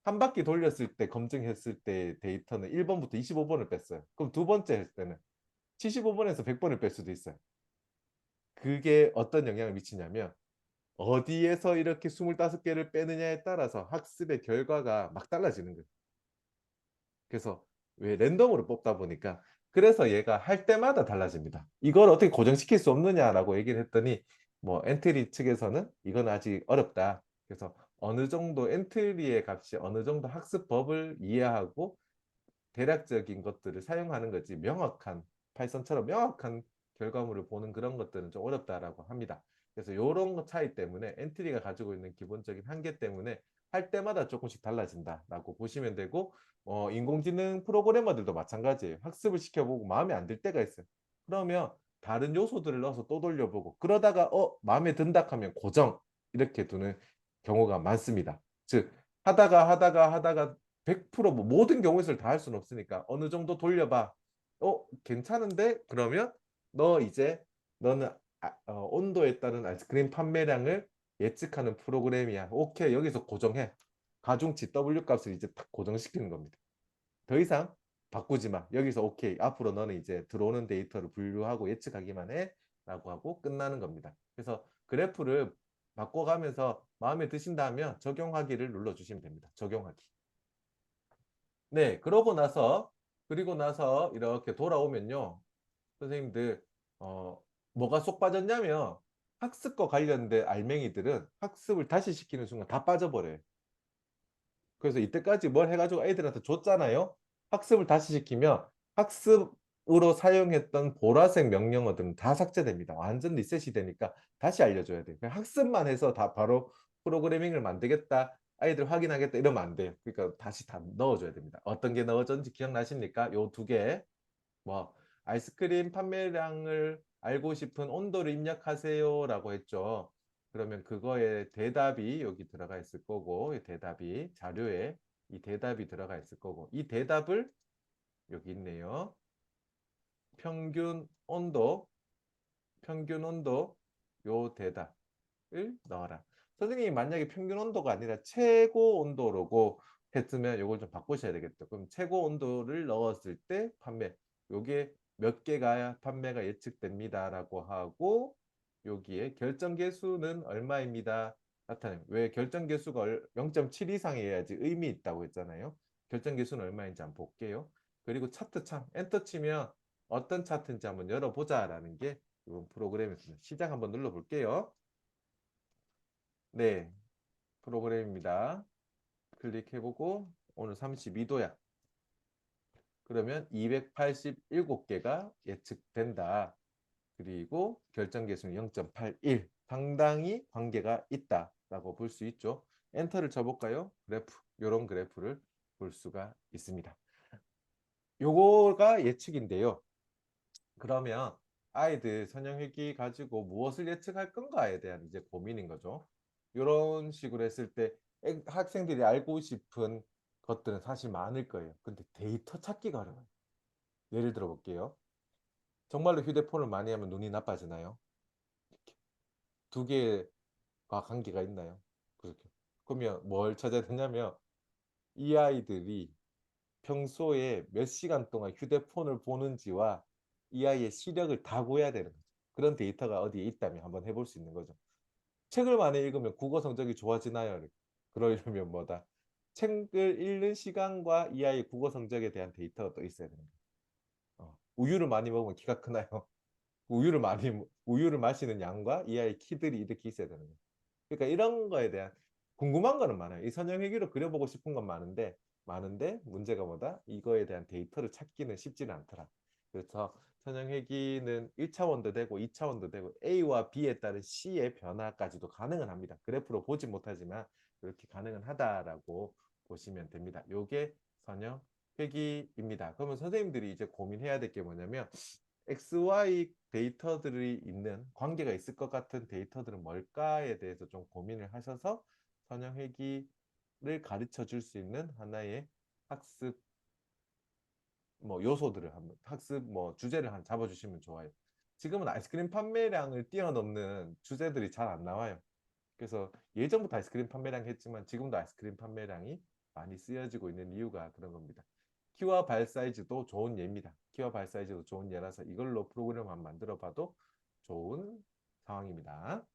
한 바퀴 돌렸을 때 검증했을 때 데이터는 1번부터 25번을 뺐어요. 그럼 두 번째 했을 때는 75번에서 100번을 뺄 수도 있어요. 그게 어떤 영향을 미치냐면 어디에서 이렇게 25개를 빼느냐에 따라서 학습의 결과가 막 달라지는 거예요. 그래서 왜 랜덤으로 뽑다 보니까 그래서 얘가 할 때마다 달라집니다. 이걸 어떻게 고정시킬 수 없느냐라고 얘기를 했더니 뭐 엔트리 측에서는 이건 아직 어렵다. 그래서 어느 정도 엔트리의 값이 어느 정도 학습법을 이해하고 대략적인 것들을 사용하는 거지 명확한 파이썬처럼 명확한 결과물을 보는 그런 것들은 좀 어렵다라고 합니다. 그래서 이런 차이 때문에 엔트리가 가지고 있는 기본적인 한계 때문에 할 때마다 조금씩 달라진다라고 보시면 되고 인공지능 프로그래머들도 마찬가지예요. 학습을 시켜보고 마음에 안 들 때가 있어요. 그러면 다른 요소들을 넣어서 또 돌려보고 그러다가 마음에 든다 하면 고정 이렇게 두는 경우가 많습니다. 즉 하다가 100%뭐 모든 경우에서 다 할 수는 없으니까 어느 정도 돌려봐. 괜찮은데? 그러면 너 이제 너는 온도에 따른 아이스크림 판매량을 예측하는 프로그램이야. 오케이, 여기서 고정해. 가중치 W 값을 이제 딱 고정시키는 겁니다. 더 이상 바꾸지 마. 여기서 오케이. 앞으로 너는 이제 들어오는 데이터를 분류하고 예측하기만 해. 라고 하고 끝나는 겁니다. 그래서 그래프를 바꿔가면서 마음에 드신다면 적용하기를 눌러주시면 됩니다. 적용하기. 네, 그리고 나서 이렇게 돌아오면요. 선생님들, 뭐가 쏙 빠졌냐면 학습과 관련된 알맹이들은 학습을 다시 시키는 순간 다 빠져버려요. 그래서 이때까지 뭘 해가지고 애들한테 줬잖아요. 학습을 다시 시키면 학습으로 사용했던 보라색 명령어들은 다 삭제됩니다. 완전 리셋이 되니까 다시 알려줘야 돼요. 그냥 학습만 해서 다 바로 프로그래밍을 만들겠다. 아이들 확인하겠다 이러면 안 돼요. 그러니까 다시 다 넣어줘야 됩니다. 어떤 게 넣어졌는지 기억나십니까? 요 두 개. 뭐 아이스크림 판매량을 알고 싶은 온도를 입력하세요라고 했죠. 그러면 그거에 대답이 여기 들어가 있을 거고, 이 대답이 자료에 이 대답이 들어가 있을 거고, 이 대답을 여기 있네요. 평균 온도, 평균 온도 요 대답을 넣어라. 선생님이 만약에 평균 온도가 아니라 최고 온도라고 했으면 이걸 좀 바꾸셔야 되겠죠. 그럼 최고 온도를 넣었을 때 판매 요게 몇 개가 판매가 예측됩니다라고 하고 여기에 결정 개수는 얼마입니다. 나타내요. 왜 결정 개수가 0.7 이상이어야지 의미 있다고 했잖아요. 결정 개수는 얼마인지 한번 볼게요. 그리고 차트 창 엔터 치면 어떤 차트인지 한번 열어보자라는 게 이번 프로그램이었습니다. 시작 한번 눌러볼게요. 네, 프로그램입니다. 클릭해보고 오늘 32도야. 그러면 287개가 예측된다. 그리고 결정 계수는 0.81. 상당히 관계가 있다라고 볼 수 있죠. 엔터를 쳐볼까요? 그래프, 이런 그래프를 볼 수가 있습니다. 요거가 예측인데요. 그러면 아이들 선형회귀 가지고 무엇을 예측할 건가에 대한 이제 고민인 거죠. 이런 식으로 했을 때 학생들이 알고 싶은 것들은 사실 많을 거예요. 근데 데이터 찾기가 어려워요. 예를 들어 볼게요. 정말로 휴대폰을 많이 하면 눈이 나빠지나요? 두 개가 관계가 있나요? 그렇게. 그러면 뭘 찾아야 되냐면 이 아이들이 평소에 몇 시간 동안 휴대폰을 보는지와 이 아이의 시력을 다 보여야 되는 거죠. 그런 데이터가 어디에 있다면 한번 해볼 수 있는 거죠. 책을 많이 읽으면 국어 성적이 좋아지나요? 그러려면 뭐다? 책을 읽는 시간과 이 아이의 국어 성적에 대한 데이터가 또 있어야 되는 거예요. 우유를 많이 먹으면 키가 크나요? 우유를 마시는 양과 이 아이의 키들이 이렇게 있어야 되는 거예요. 그러니까 이런 거에 대한 궁금한 거는 많아요. 이 선형회귀로 그려보고 싶은 건 많은데 문제가 뭐다? 이거에 대한 데이터를 찾기는 쉽지는 않더라. 그래서 선형회귀는 1차원도 되고 2차원도 되고 A와 B에 따른 C의 변화까지도 가능은 합니다. 그래프로 보지 못하지만 그렇게 가능은 하다라고 보시면 됩니다. 요게 선형회귀입니다. 그러면 선생님들이 이제 고민해야 될 게 뭐냐면 XY 데이터들이 있는 관계가 있을 것 같은 데이터들은 뭘까에 대해서 좀 고민을 하셔서 선형회귀를 가르쳐 줄 수 있는 하나의 학습 뭐 요소들을 한번 학습 뭐 주제를 한 잡아주시면 좋아요. 지금은 아이스크림 판매량을 뛰어넘는 주제들이 잘 안 나와요. 그래서 예전부터 아이스크림 판매량 했지만 지금도 아이스크림 판매량이 많이 쓰여지고 있는 이유가 그런 겁니다. 키와 발 사이즈도 좋은 예입니다. 키와 발 사이즈도 좋은 예라서 이걸로 프로그램 한번 만들어 봐도 좋은 상황입니다.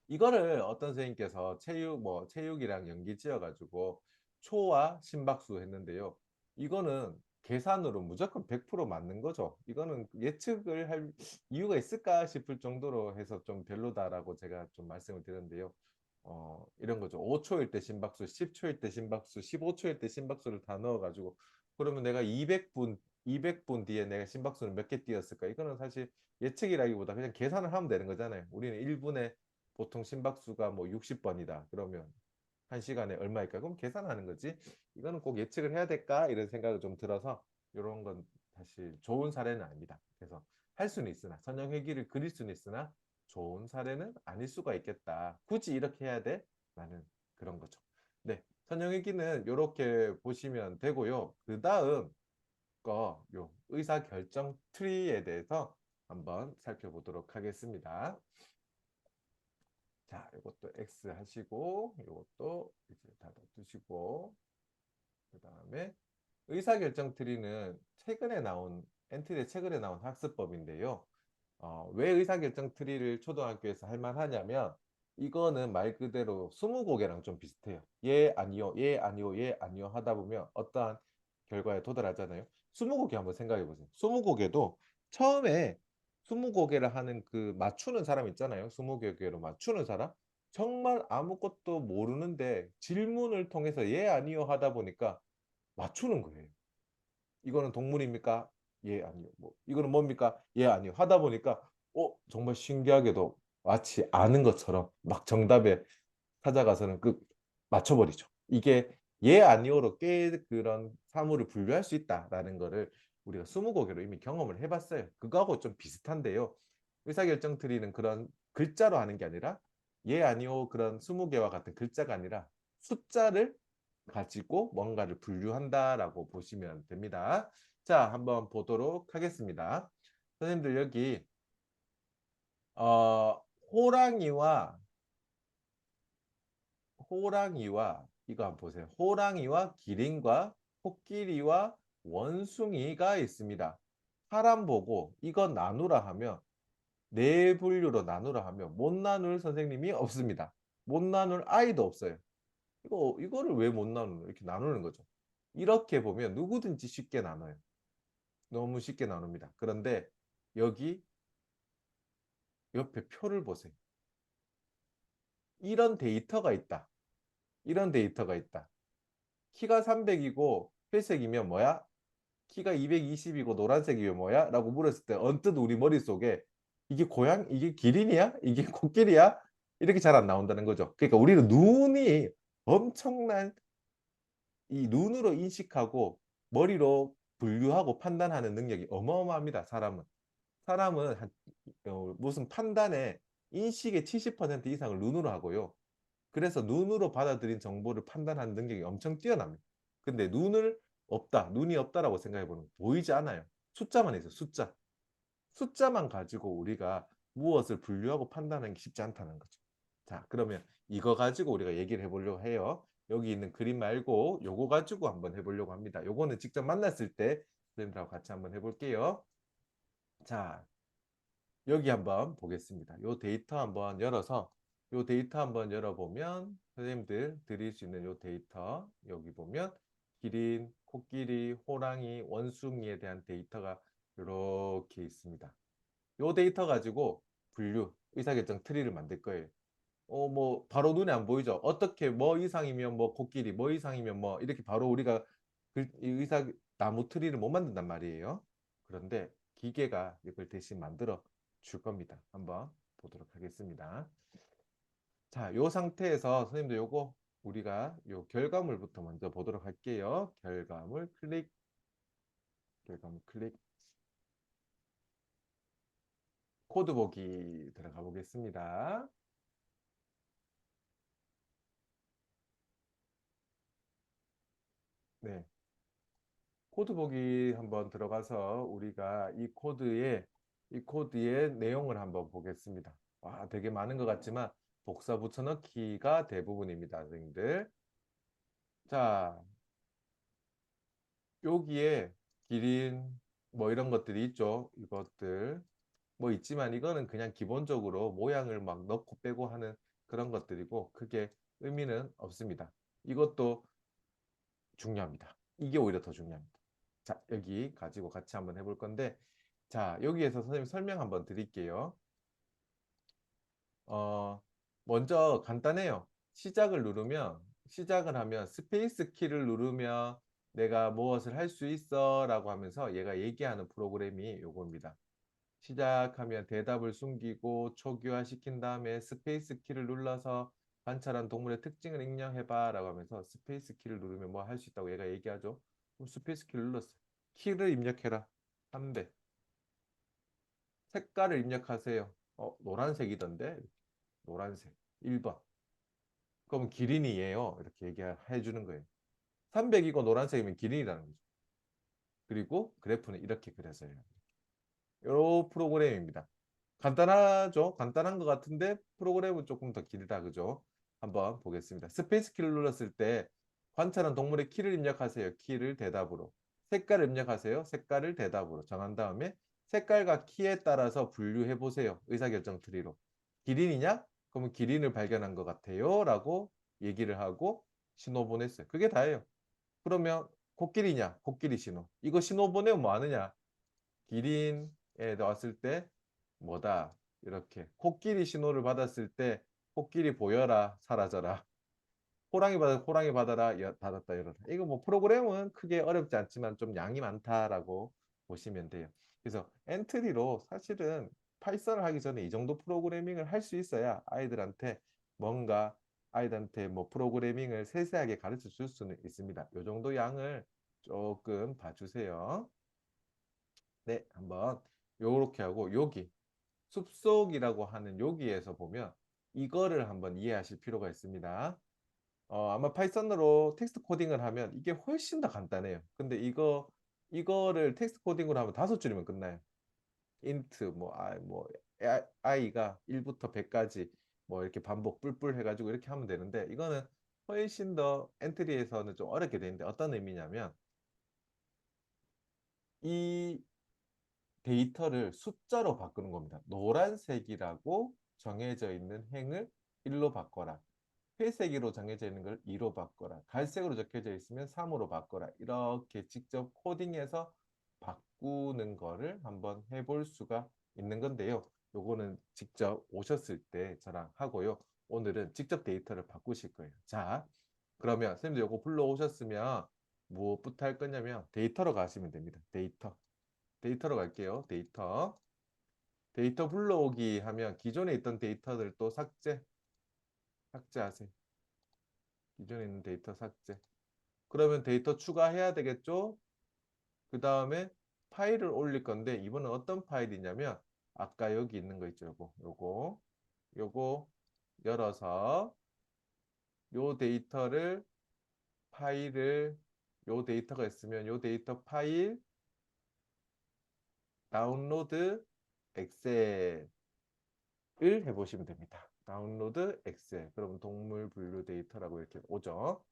이거를 어떤 선생님께서 체육이랑 연기 지어가지고 초와 심박수 했는데요. 이거는 계산으로 무조건 100% 맞는 거죠. 이거는 예측을 할 이유가 있을까 싶을 정도로 해서 좀 별로다라고 제가 좀 말씀을 드렸는데요. 이런 거죠. 5초일 때 심박수, 10초일 때 심박수, 15초일 때 심박수를 다 넣어가지고 그러면 내가 200분 뒤에 내가 심박수를 몇 개 뛰었을까? 이거는 사실 예측이라기보다 그냥 계산을 하면 되는 거잖아요. 우리는 1분에 보통 심박수가 뭐 60번이다. 그러면 1시간에 얼마일까? 그럼 계산하는 거지. 이거는 꼭 예측을 해야 될까? 이런 생각이 좀 들어서 이런 건 사실 좋은 사례는 아닙니다. 그래서 할 수는 있으나 선형회귀를 그릴 수는 있으나 좋은 사례는 아닐 수가 있겠다. 굳이 이렇게 해야 돼? 라는 그런 거죠. 네, 선형회귀는 이렇게 보시면 되고요. 그 다음 요 의사결정 트리에 대해서 한번 살펴보도록 하겠습니다. 자, 이것도 X 하시고, 이것도 이제 닫아두시고, 그 다음에 의사결정 트리는 엔트리에 최근에 나온 학습법인데요. 왜 의사결정 트리를 초등학교에서 할 만하냐면, 이거는 말 그대로 스무고개랑 좀 비슷해요. 예, 아니요, 예, 아니요, 예, 아니요 하다 보면 어떠한 결과에 도달하잖아요. 스무고개 한번 생각해 보세요. 스무고개도 처음에 스무고개를 하는 그 맞추는 사람 있잖아요. 스무고개로 맞추는 사람. 정말 아무것도 모르는데 질문을 통해서 예, 아니요 하다 보니까 맞추는 거예요. 이거는 동물입니까? 예, 아니요. 뭐 이거는 뭡니까? 예, 아니요. 하다 보니까 정말 신기하게도 마치 아는 것처럼 막 정답에 찾아가서는 맞춰버리죠. 이게 예, 아니요로 꽤 그런 사물을 분류할 수 있다라는 거를 우리가 스무고개로 이미 경험을 해봤어요. 그거하고 좀 비슷한데요. 의사결정 트리는 그런 글자로 하는 게 아니라 예, 아니요 그런 20개와 같은 글자가 아니라 숫자를 가지고 뭔가를 분류한다라고 보시면 됩니다. 자, 한번 보도록 하겠습니다. 선생님들 여기 어, 호랑이와 이거 한번 보세요. 호랑이와 기린과 코끼리와 원숭이가 있습니다. 사람 보고 이거 나누라 하면 네 분류로 나누라 하면 못 나눌 선생님이 없습니다. 못 나눌 아이도 없어요. 이거를 왜 못 나누는 이렇게 나누는 거죠. 이렇게 보면 누구든지 쉽게 나눠요. 너무 쉽게 나눕니다. 그런데 여기 옆에 표를 보세요. 이런 데이터가 있다. 이런 데이터가 있다. 키가 300이고 회색이면 뭐야? 키가 220이고 노란색이 왜 뭐야? 라고 물었을 때 언뜻 우리 머릿속에 이게 이게 기린이야? 이게 코끼리야? 이렇게 잘 안 나온다는 거죠. 그러니까 우리는 눈이 엄청난 이 눈으로 인식하고 머리로 분류하고 판단하는 능력이 어마어마합니다. 사람은 무슨 판단에 인식의 70% 이상을 눈으로 하고요. 그래서 눈으로 받아들인 정보를 판단하는 능력이 엄청 뛰어납니다. 근데 눈이 없다라고 생각해 보면 보이지 않아요. 숫자만 있어요. 숫자만 가지고 우리가 무엇을 분류하고 판단하는 게 쉽지 않다는 거죠. 자, 그러면 이거 가지고 우리가 얘기를 해보려고 해요. 여기 있는 그림 말고 요거 가지고 한번 해보려고 합니다. 요거는 직접 만났을 때 선생님들하고 같이 한번 해볼게요. 자, 여기 한번 보겠습니다. 요 데이터 한번 열어서 요 데이터 한번 열어보면 선생님들 드릴 수 있는 요 데이터 여기 보면 기린, 코끼리, 호랑이, 원숭이에 대한 데이터가 이렇게 있습니다. 요 데이터 가지고 의사결정 트리를 만들 거예요. 뭐 바로 눈에 안 보이죠. 어떻게 뭐 이상이면 뭐 코끼리, 뭐 이상이면 뭐 이렇게 바로 우리가 이 나무 트리를 못 만든단 말이에요. 그런데 기계가 이걸 대신 만들어 줄 겁니다. 한번 보도록 하겠습니다. 자, 요 상태에서 선생님들 요거 우리가 요 결과물부터 먼저 보도록 할게요. 결과물 클릭, 코드 보기 들어가 보겠습니다. 네. 코드 보기 한번 들어가서 우리가 이 코드의 내용을 한번 보겠습니다. 와, 되게 많은 것 같지만 복사 붙여넣기가 대부분입니다, 선생님들. 자, 여기에 기린 뭐 이런 것들이 있죠. 이것들 뭐 있지만 이거는 그냥 기본적으로 모양을 막 넣고 빼고 하는 그런 것들이고 크게 의미는 없습니다. 이것도 중요합니다. 이게 오히려 더 중요합니다. 자, 여기 가지고 같이 한번 해볼 건데, 자, 여기에서 선생님 설명 한번 드릴게요. 어, 먼저 간단해요. 시작을 하면 스페이스 키를 누르면 내가 무엇을 할 수 있어 라고 하면서 얘가 얘기하는 프로그램이 요겁니다. 시작하면 대답을 숨기고 초기화 시킨 다음에 스페이스 키를 눌러서 관찰한 동물의 특징을 입력해봐 라고 하면서 스페이스 키를 누르면 뭐 할 수 있다고 얘가 얘기하죠. 그럼 스페이스 키를 눌렀어요. 키를 입력해라. 3배. 색깔을 입력하세요. 노란색이던데. 노란색. 1번. 그럼 기린이에요. 이렇게 얘기해 주는 거예요. 300이고 노란색이면 기린이라는 거죠. 그리고 그래프는 이렇게 그려져요. 요 프로그램입니다. 간단하죠? 간단한 것 같은데 프로그램은 조금 더 길다. 그죠? 한번 보겠습니다. 스페이스 키를 눌렀을 때 관찰한 동물의 키를 입력하세요. 키를 대답으로. 색깔을 입력하세요. 색깔을 대답으로 정한 다음에 색깔과 키에 따라서 분류해 보세요. 의사결정 트리로. 기린이냐? 그러면 기린을 발견한 것 같아요. 라고 얘기를 하고 신호 보냈어요. 그게 다예요. 그러면 코끼리냐? 코끼리 신호. 이거 신호 보내면 뭐 하느냐? 기린에 나왔을 때 뭐다? 이렇게 코끼리 신호를 받았을 때 코끼리 보여라 사라져라. 호랑이 받아라 닫았다 열어라. 이거 뭐 프로그램은 크게 어렵지 않지만 좀 양이 많다라고 보시면 돼요. 그래서 엔트리로 사실은 파이썬을 하기 전에 이 정도 프로그래밍을 할 수 있어야 뭔가 아이들한테 뭐 프로그래밍을 세세하게 가르쳐 줄 수는 있습니다. 이 정도 양을 조금 봐주세요. 네, 한번 요렇게 하고 여기 숲속이라고 하는 여기에서 보면 이거를 한번 이해하실 필요가 있습니다. 아마 파이썬으로 텍스트 코딩을 하면 이게 훨씬 더 간단해요. 근데 이거를 텍스트 코딩으로 하면 5줄이면 끝나요. int i가 1부터 100까지 뭐 이렇게 반복 뿔뿔 해가지고 이렇게 하면 되는데 이거는 훨씬 더 엔트리에서는 좀 어렵게 되는데 어떤 의미냐면 이 데이터를 숫자로 바꾸는 겁니다. 노란색이라고 정해져 있는 행을 1로 바꿔라. 회색으로 정해져 있는 걸 2로 바꿔라. 갈색으로 적혀져 있으면 3으로 바꿔라. 이렇게 직접 코딩해서 바꾸는 거를 한번 해볼 수가 있는 건데요. 요거는 직접 오셨을 때 저랑 하고요. 오늘은 직접 데이터를 바꾸실 거예요. 자, 그러면 선생님들 요거 불러오셨으면 무엇부터 할 거냐면 데이터로 가시면 됩니다. 데이터로 갈게요. 데이터 불러오기 하면 기존에 있던 데이터들 또 삭제하세요. 기존에 있는 데이터 삭제. 그러면 데이터 추가해야 되겠죠? 그 다음에 파일을 올릴 건데 이번엔 어떤 파일이냐면 아까 여기 있는 거 있죠. 요거 열어서 요 데이터를 파일을 요 데이터가 있으면 요 데이터 파일 다운로드 엑셀을 해보시면 됩니다. 다운로드 엑셀. 그럼 동물 분류 데이터라고 이렇게 오죠.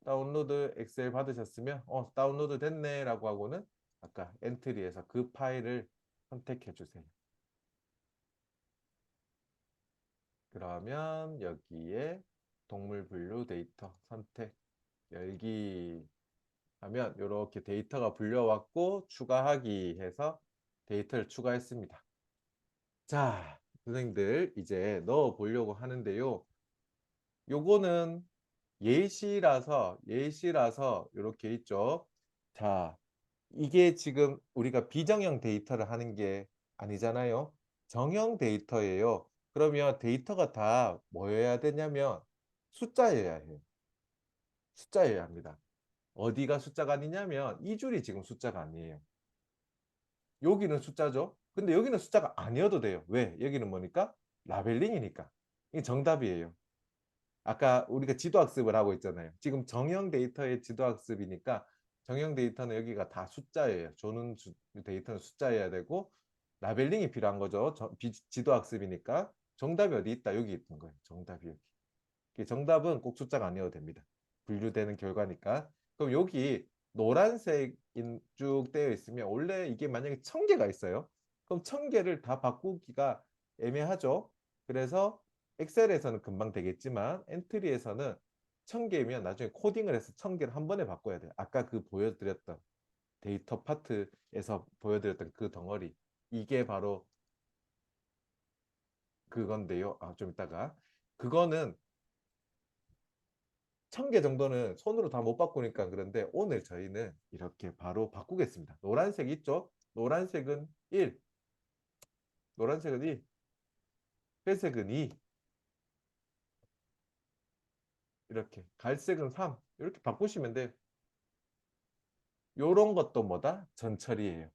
다운로드 엑셀 받으셨으면 다운로드 됐네 라고 하고는 아까 엔트리에서 그 파일을 선택해 주세요. 그러면 여기에 동물 분류 데이터 선택 열기 하면 이렇게 데이터가 불려왔고 추가하기 해서 데이터를 추가했습니다. 자, 선생님들 이제 넣어 보려고 하는데요. 요거는 예시라서 이렇게 있죠. 자, 이게 지금 우리가 비정형 데이터를 하는 게 아니잖아요. 정형 데이터예요. 그러면 데이터가 다 뭐여야 되냐면 숫자여야 해요. 숫자여야 합니다. 어디가 숫자가 아니냐면 이 줄이 지금 숫자가 아니에요. 여기는 숫자죠. 근데 여기는 숫자가 아니어도 돼요. 왜? 여기는 뭐니까? 라벨링이니까. 이게 정답이에요. 아까 우리가 지도학습을 하고 있잖아요. 지금 정형 데이터의 지도학습이니까 정형 데이터는 여기가 다 숫자예요. 데이터는 숫자여야 되고 라벨링이 필요한 거죠. 지도학습이니까 정답이 어디 있다? 여기 있는 거예요. 정답이 여기. 정답은 꼭 숫자가 아니어도 됩니다. 분류되는 결과니까. 그럼 여기 노란색 쭉 되어 있으면 원래 이게 만약에 1000개가 있어요. 그럼 1000개를 다 바꾸기가 애매하죠. 그래서 엑셀에서는 금방 되겠지만 엔트리에서는 1000개면 나중에 코딩을 해서 1000개를 한 번에 바꿔야 돼요. 아까 그 보여드렸던 데이터 파트에서 보여드렸던 그 덩어리. 이게 바로 그건데요. 좀 이따가. 그거는 1000개 정도는 손으로 다 못 바꾸니까 그런데 오늘 저희는 이렇게 바로 바꾸겠습니다. 노란색 있죠? 노란색은 1, 노란색은 1, 회색은 2, 이렇게 갈색은 3 이렇게 바꾸시면 돼요. 요런 것도 뭐다? 전처리예요.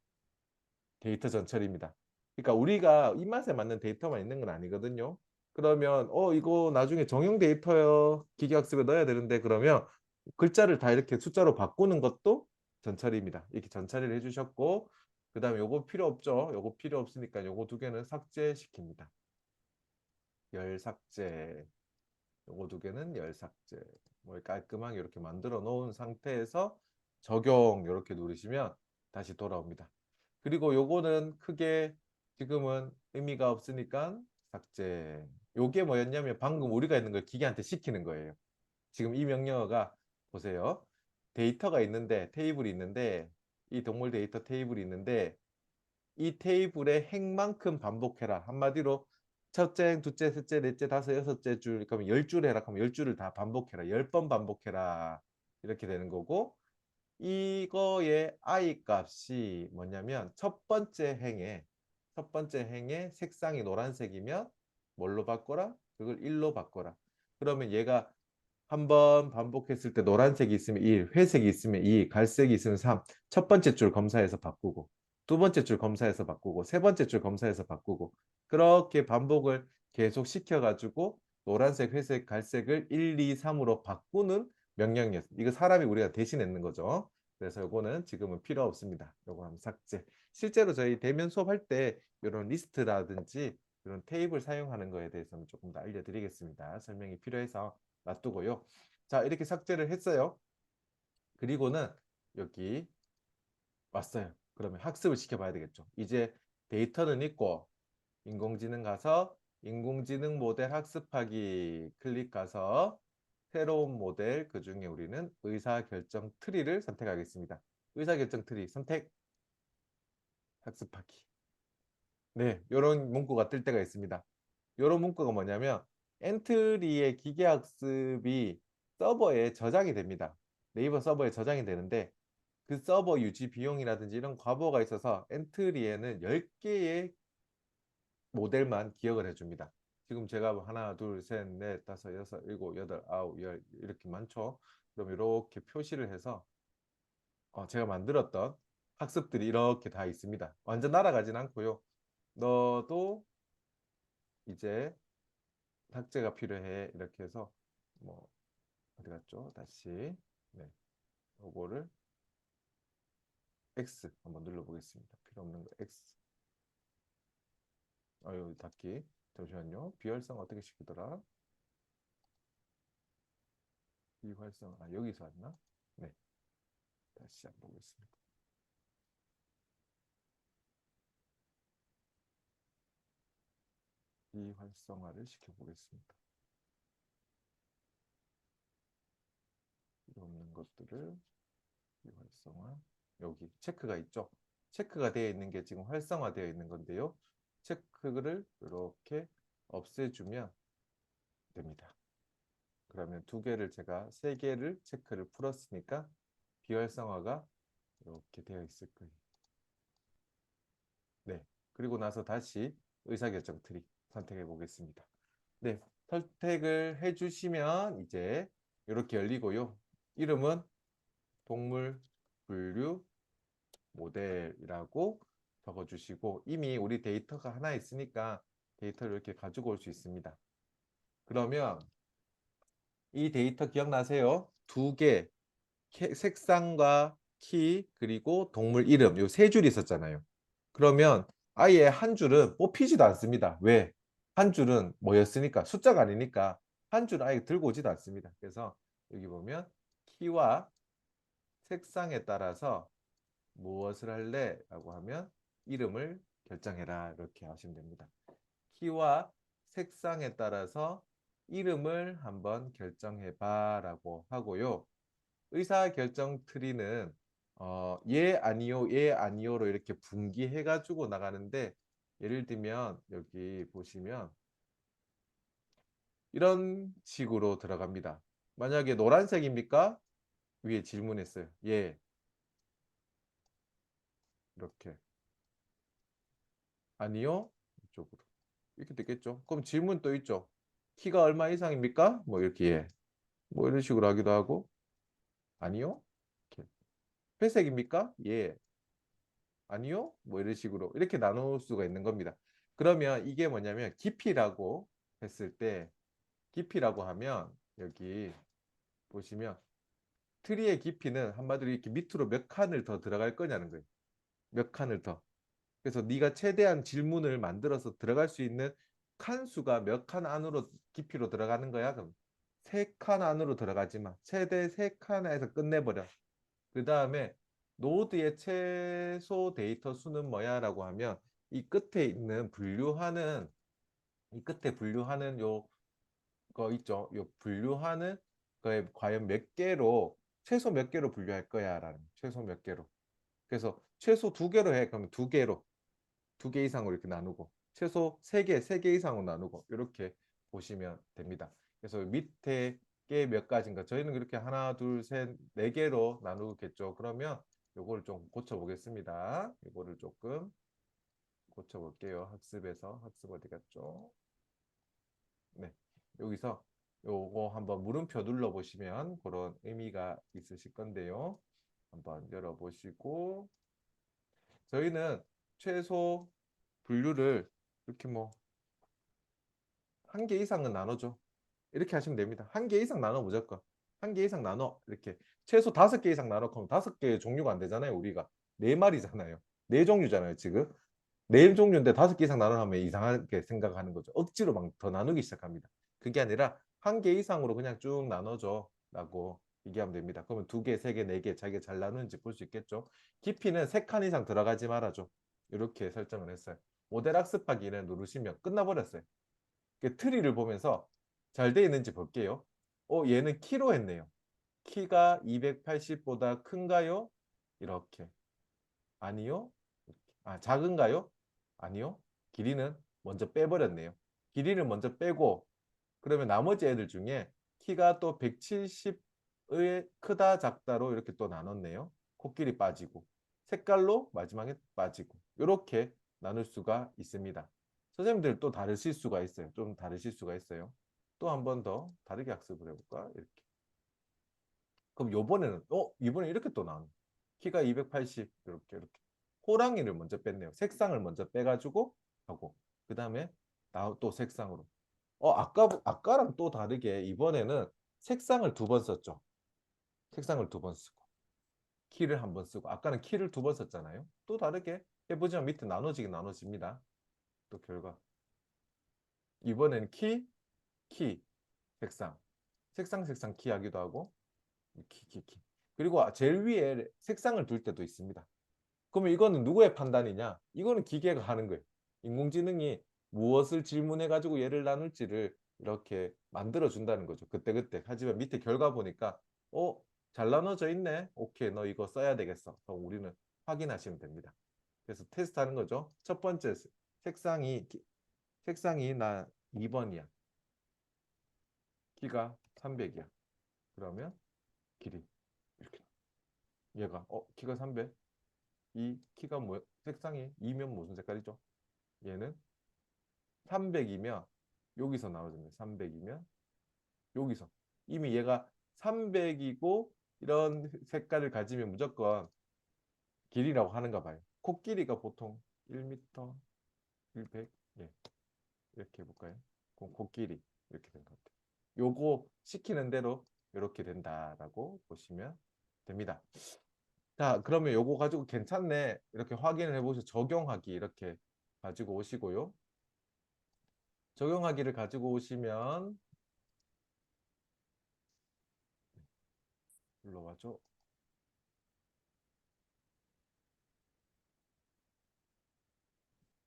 데이터 전처리입니다. 그러니까 우리가 입맛에 맞는 데이터만 있는 건 아니거든요. 그러면 이거 나중에 정형 데이터요 기계학습에 넣어야 되는데 그러면 글자를 다 이렇게 숫자로 바꾸는 것도 전처리입니다. 이렇게 전처리를 해주셨고 그 다음에 요거 필요 없죠. 요거 필요 없으니까 요거 두 개는 삭제시킵니다. 열 삭제. 요거 두 개는 열 삭제. 뭐 깔끔하게 이렇게 만들어 놓은 상태에서 적용 이렇게 누르시면 다시 돌아옵니다. 그리고 요거는 크게 지금은 의미가 없으니까 삭제. 요게 뭐였냐면 방금 우리가 있는 걸 기계한테 시키는 거예요. 지금 이 명령어가 보세요. 데이터가 있는데 테이블이 있는데 이 동물 데이터 테이블이 있는데 이 테이블의 행만큼 반복해라. 한마디로 첫째, 행, 둘째, 셋째, 넷째, 다섯, 여섯째 줄 그러면 10줄 해라. 그러면 10줄을 다 반복해라. 10번 반복해라. 이렇게 되는 거고 이거의 i 값이 뭐냐면 첫 번째 행의 색상이 노란색이면 뭘로 바꿔라? 그걸 1로 바꿔라. 그러면 얘가 한 번 반복했을 때 노란색이 있으면 1, 회색이 있으면 2, 갈색이 있으면 3. 첫 번째 줄 검사해서 바꾸고, 두 번째 줄 검사해서 바꾸고, 세 번째 줄 검사해서 바꾸고, 그렇게 반복을 계속 시켜가지고 노란색, 회색, 갈색을 1, 2, 3으로 바꾸는 명령이었어요. 이거 사람이 우리가 대신했는 거죠. 그래서 요거는 지금은 필요 없습니다. 요거 하면 삭제. 실제로 저희 대면 수업할 때 이런 리스트라든지 이런 테이블 사용하는 거에 대해서는 조금 더 알려드리겠습니다. 설명이 필요해서 놔두고요. 자, 이렇게 삭제를 했어요. 그리고는 여기 왔어요. 그러면 학습을 시켜봐야 되겠죠. 이제 데이터는 있고 인공지능 가서 인공지능 모델 학습하기 클릭 가서 새로운 모델 그중에 우리는 의사결정 트리를 선택하겠습니다. 의사결정 트리 선택 학습하기. 네, 이런 문구가 뜰 때가 있습니다. 이런 문구가 뭐냐면 엔트리의 기계학습이 서버에 저장이 됩니다. 네이버 서버에 저장이 되는데 그 서버 유지 비용이라든지 이런 과부하가 있어서 엔트리에는 10개의 모델만 기억을 해줍니다. 지금 제가 뭐 하나, 둘, 셋, 넷, 다섯, 여섯, 일곱, 여덟, 아홉, 열 이렇게 많죠. 그럼 이렇게 표시를 해서 제가 만들었던 학습들이 이렇게 다 있습니다. 완전 날아가진 않고요. 너도 이제 삭제가 필요해 이렇게 해서 뭐 어디 갔죠? 다시 네, 요거를 X 한번 눌러보겠습니다. 필요 없는 거 X. 여기 닫기. 잠시만요. 비활성 어떻게 시키더라? 비활성 여기서 왔나? 네, 다시 한번 보겠습니다. 비활성화를 시켜보겠습니다. 필요 없는 것들을 비활성화. 여기 체크가 있죠. 체크가 되어 있는 게 지금 활성화되어 있는 건데요. 체크를 이렇게 없애주면 됩니다. 그러면 두 개를 제가 세 개를 체크를 풀었으니까 비활성화가 이렇게 되어 있을 거예요. 네. 그리고 나서 다시 의사결정 트리 선택해 보겠습니다. 네. 선택을 해주시면 이제 이렇게 열리고요. 이름은 동물 분류 모델이라고 적어주시고 이미 우리 데이터가 하나 있으니까 데이터를 이렇게 가지고 올 수 있습니다. 그러면 이 데이터 기억나세요? 두 개, 색상과 키, 그리고 동물 이름, 요 세 줄이 있었잖아요. 그러면 아예 한 줄은 뽑히지도 않습니다. 왜? 한 줄은 뭐였으니까, 숫자가 아니니까 한 줄은 아예 들고 오지도 않습니다. 그래서 여기 보면 키와 색상에 따라서 무엇을 할래? 라고 하면 이름을 결정해라. 이렇게 하시면 됩니다. 키와 색상에 따라서 이름을 한번 결정해봐 라고 하고요. 의사결정 트리는 예 아니요 예 아니요로 이렇게 분기해 가지고 나가는데 예를 들면 여기 보시면 이런 식으로 들어갑니다. 만약에 노란색입니까? 위에 질문했어요. 예, 이렇게. 아니요, 이쪽으로. 이렇게 됐겠죠. 그럼 질문 또 있죠. 키가 얼마 이상입니까? 뭐 이렇게 예. 뭐 이런 식으로 하기도 하고 아니요. 이렇게. 회색입니까? 예. 아니요? 뭐 이런 식으로 이렇게 나눌 수가 있는 겁니다. 그러면 이게 뭐냐면 깊이라고 했을 때 깊이라고 하면 여기 보시면 트리의 깊이는 한마디로 이렇게 밑으로 몇 칸을 더 들어갈 거냐는 거예요. 몇 칸을 더. 그래서 네가 최대한 질문을 만들어서 들어갈 수 있는 칸수가 몇 칸 안으로 깊이로 들어가는 거야. 그럼 세 칸 안으로 들어가지 마. 최대 세 칸에서 끝내버려. 그 다음에 노드의 최소 데이터 수는 뭐야? 라고 하면 이 끝에 있는 분류하는 이 끝에 분류하는 요거 있죠? 요 분류하는 거에 과연 몇 개로 최소 몇 개로 분류할 거야? 라는 최소 몇 개로. 그래서 최소 두 개로 해. 그러면 두 개로 두 개 이상으로 이렇게 나누고 최소 세 개 이상으로 나누고 이렇게 보시면 됩니다. 그래서 밑에 게 몇 가지인가 저희는 그렇게 하나 둘 셋 네 개로 나누겠죠. 그러면 요거를 좀 고쳐 보겠습니다. 요거를 조금 고쳐 볼게요. 학습에서 학습 어디 갔죠? 네, 여기서 요거 한번 물음표 눌러 보시면 그런 의미가 있으실 건데요. 한번 열어 보시고 저희는 최소 분류를 이렇게 뭐 한 개 이상은 나눠줘. 이렇게 하시면 됩니다. 한 개 이상 나눠 무조건. 한 개 이상 나눠. 이렇게 최소 5개 이상 나눠. 그럼 5개의 종류가 안 되잖아요. 우리가 네 마리잖아요. 네 종류잖아요. 지금 네 종류인데 5개 이상 나눠하면 이상하게 생각하는 거죠. 억지로 막 더 나누기 시작합니다. 그게 아니라 한 개 이상으로 그냥 쭉 나눠줘라고 얘기하면 됩니다. 그러면 두 개, 세 개, 네 개 자기가 잘 나누는지 볼 수 있겠죠. 깊이는 3칸 이상 들어가지 말아줘. 이렇게 설정을 했어요. 모델 학습하기는 누르시면 끝나버렸어요. 그 트리를 보면서 잘 돼 있는지 볼게요. 얘는 키로 했네요. 키가 280보다 큰가요? 이렇게. 아니요. 작은가요? 아니요. 길이는 먼저 빼버렸네요. 길이를 먼저 빼고 그러면 나머지 애들 중에 키가 또 170 크다, 작다로 이렇게 또 나눴네요. 코끼리 빠지고, 색깔로 마지막에 빠지고, 이렇게 나눌 수가 있습니다. 선생님들 또 다르실 수가 있어요. 좀 다르실 수가 있어요. 또 한 번 더 다르게 학습을 해볼까? 이렇게. 그럼 요번에는, 이번에 이렇게 또 나오네. 키가 280, 이렇게. 호랑이를 먼저 뺐네요. 색상을 먼저 빼가지고 하고, 그 다음에 또 색상으로. 아까랑 또 다르게 이번에는 색상을 두 번 썼죠. 색상을 두 번 쓰고, 키를 한 번 쓰고, 아까는 키를 두 번 썼잖아요. 또 다르게 해보지만 밑에 나눠지긴 나눠집니다. 또 결과. 이번에는 키, 색상. 색상 키 하기도 하고, 키. 그리고 제일 위에 색상을 둘 때도 있습니다. 그러면 이거는 누구의 판단이냐? 이거는 기계가 하는 거예요. 인공지능이 무엇을 질문해가지고 얘를 나눌지를 이렇게 만들어 준다는 거죠. 그때그때. 하지만 밑에 결과 보니까, 잘 나눠져 있네. 오케이, 너 이거 써야 되겠어. 그럼 우리는 확인하시면 됩니다. 그래서 테스트 하는 거죠. 첫 번째, 색상이 나 2번이야. 키가 300이야. 그러면 길이. 이렇게. 얘가, 키가 300. 이 키가 색상이 2면 무슨 색깔이죠? 얘는 300이면 여기서 나오잖아요. 300이면 여기서 이미 얘가 300이고 이런 색깔을 가지면 무조건 길이라고 하는가 봐요. 코끼리가 보통 1m, 100, 예, 이렇게 해볼까요? 코끼리 이렇게 된 것 같아요. 요거 시키는 대로 이렇게 된다라고 보시면 됩니다. 자, 그러면 요거 가지고 괜찮네. 이렇게 확인을 해보시고 적용하기 이렇게 가지고 오시고요. 적용하기를 가지고 오시면 불러와줘.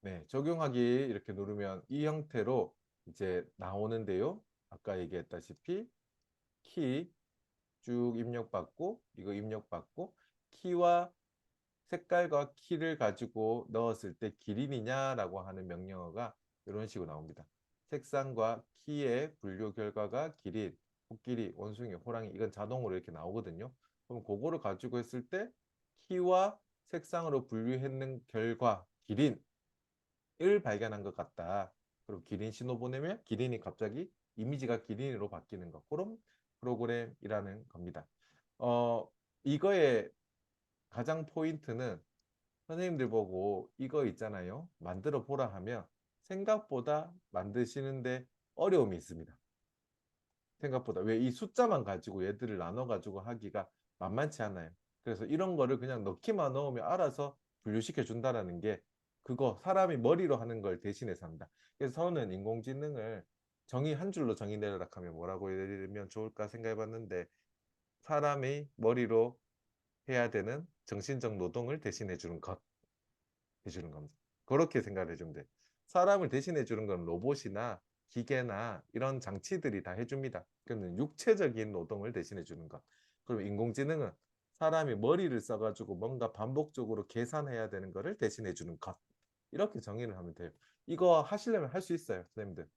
네, 적용하기 이렇게 누르면 이 형태로 이제 나오는데요. 아까 얘기했다시피 키 쭉 입력받고 이거 입력받고 키와 색깔과 키를 가지고 넣었을 때 기린이냐라고 하는 명령어가 이런 식으로 나옵니다. 색상과 키의 분류 결과가 기린, 코끼리, 원숭이, 호랑이 이건 자동으로 이렇게 나오거든요. 그럼 그거를 가지고 했을 때 키와 색상으로 분류했는 결과 기린을 발견한 것 같다. 그리고 기린 신호 보내면 기린이 갑자기 이미지가 기린으로 바뀌는 거. 그런 프로그램이라는 겁니다. 이거의 가장 포인트는 선생님들 보고 이거 있잖아요. 만들어 보라 하면 생각보다 만드시는데 어려움이 있습니다. 생각보다. 왜 이 숫자만 가지고 얘들을 나눠 가지고 하기가 만만치 않아요. 그래서 이런 거를 그냥 넣기만 넣으면 알아서 분류시켜 준다라는 게 그거 사람이 머리로 하는 걸 대신해서 합니다. 그래서 저는 인공지능을 한 줄로 정의 내려라 하면 뭐라고 예를 들면 좋을까 생각해 봤는데 사람이 머리로 해야 되는 정신적 노동을 대신해 주는 것 해주는 겁니다. 그렇게 생각을 해주면 돼. 사람을 대신해 주는 건 로봇이나 기계나 이런 장치들이 다 해줍니다. 그러면 육체적인 노동을 대신해 주는 것. 그럼 인공지능은 사람이 머리를 써가지고 뭔가 반복적으로 계산해야 되는 거를 대신해 주는 것. 이렇게 정의를 하면 돼요. 이거 하시려면 할 수 있어요, 선생님들.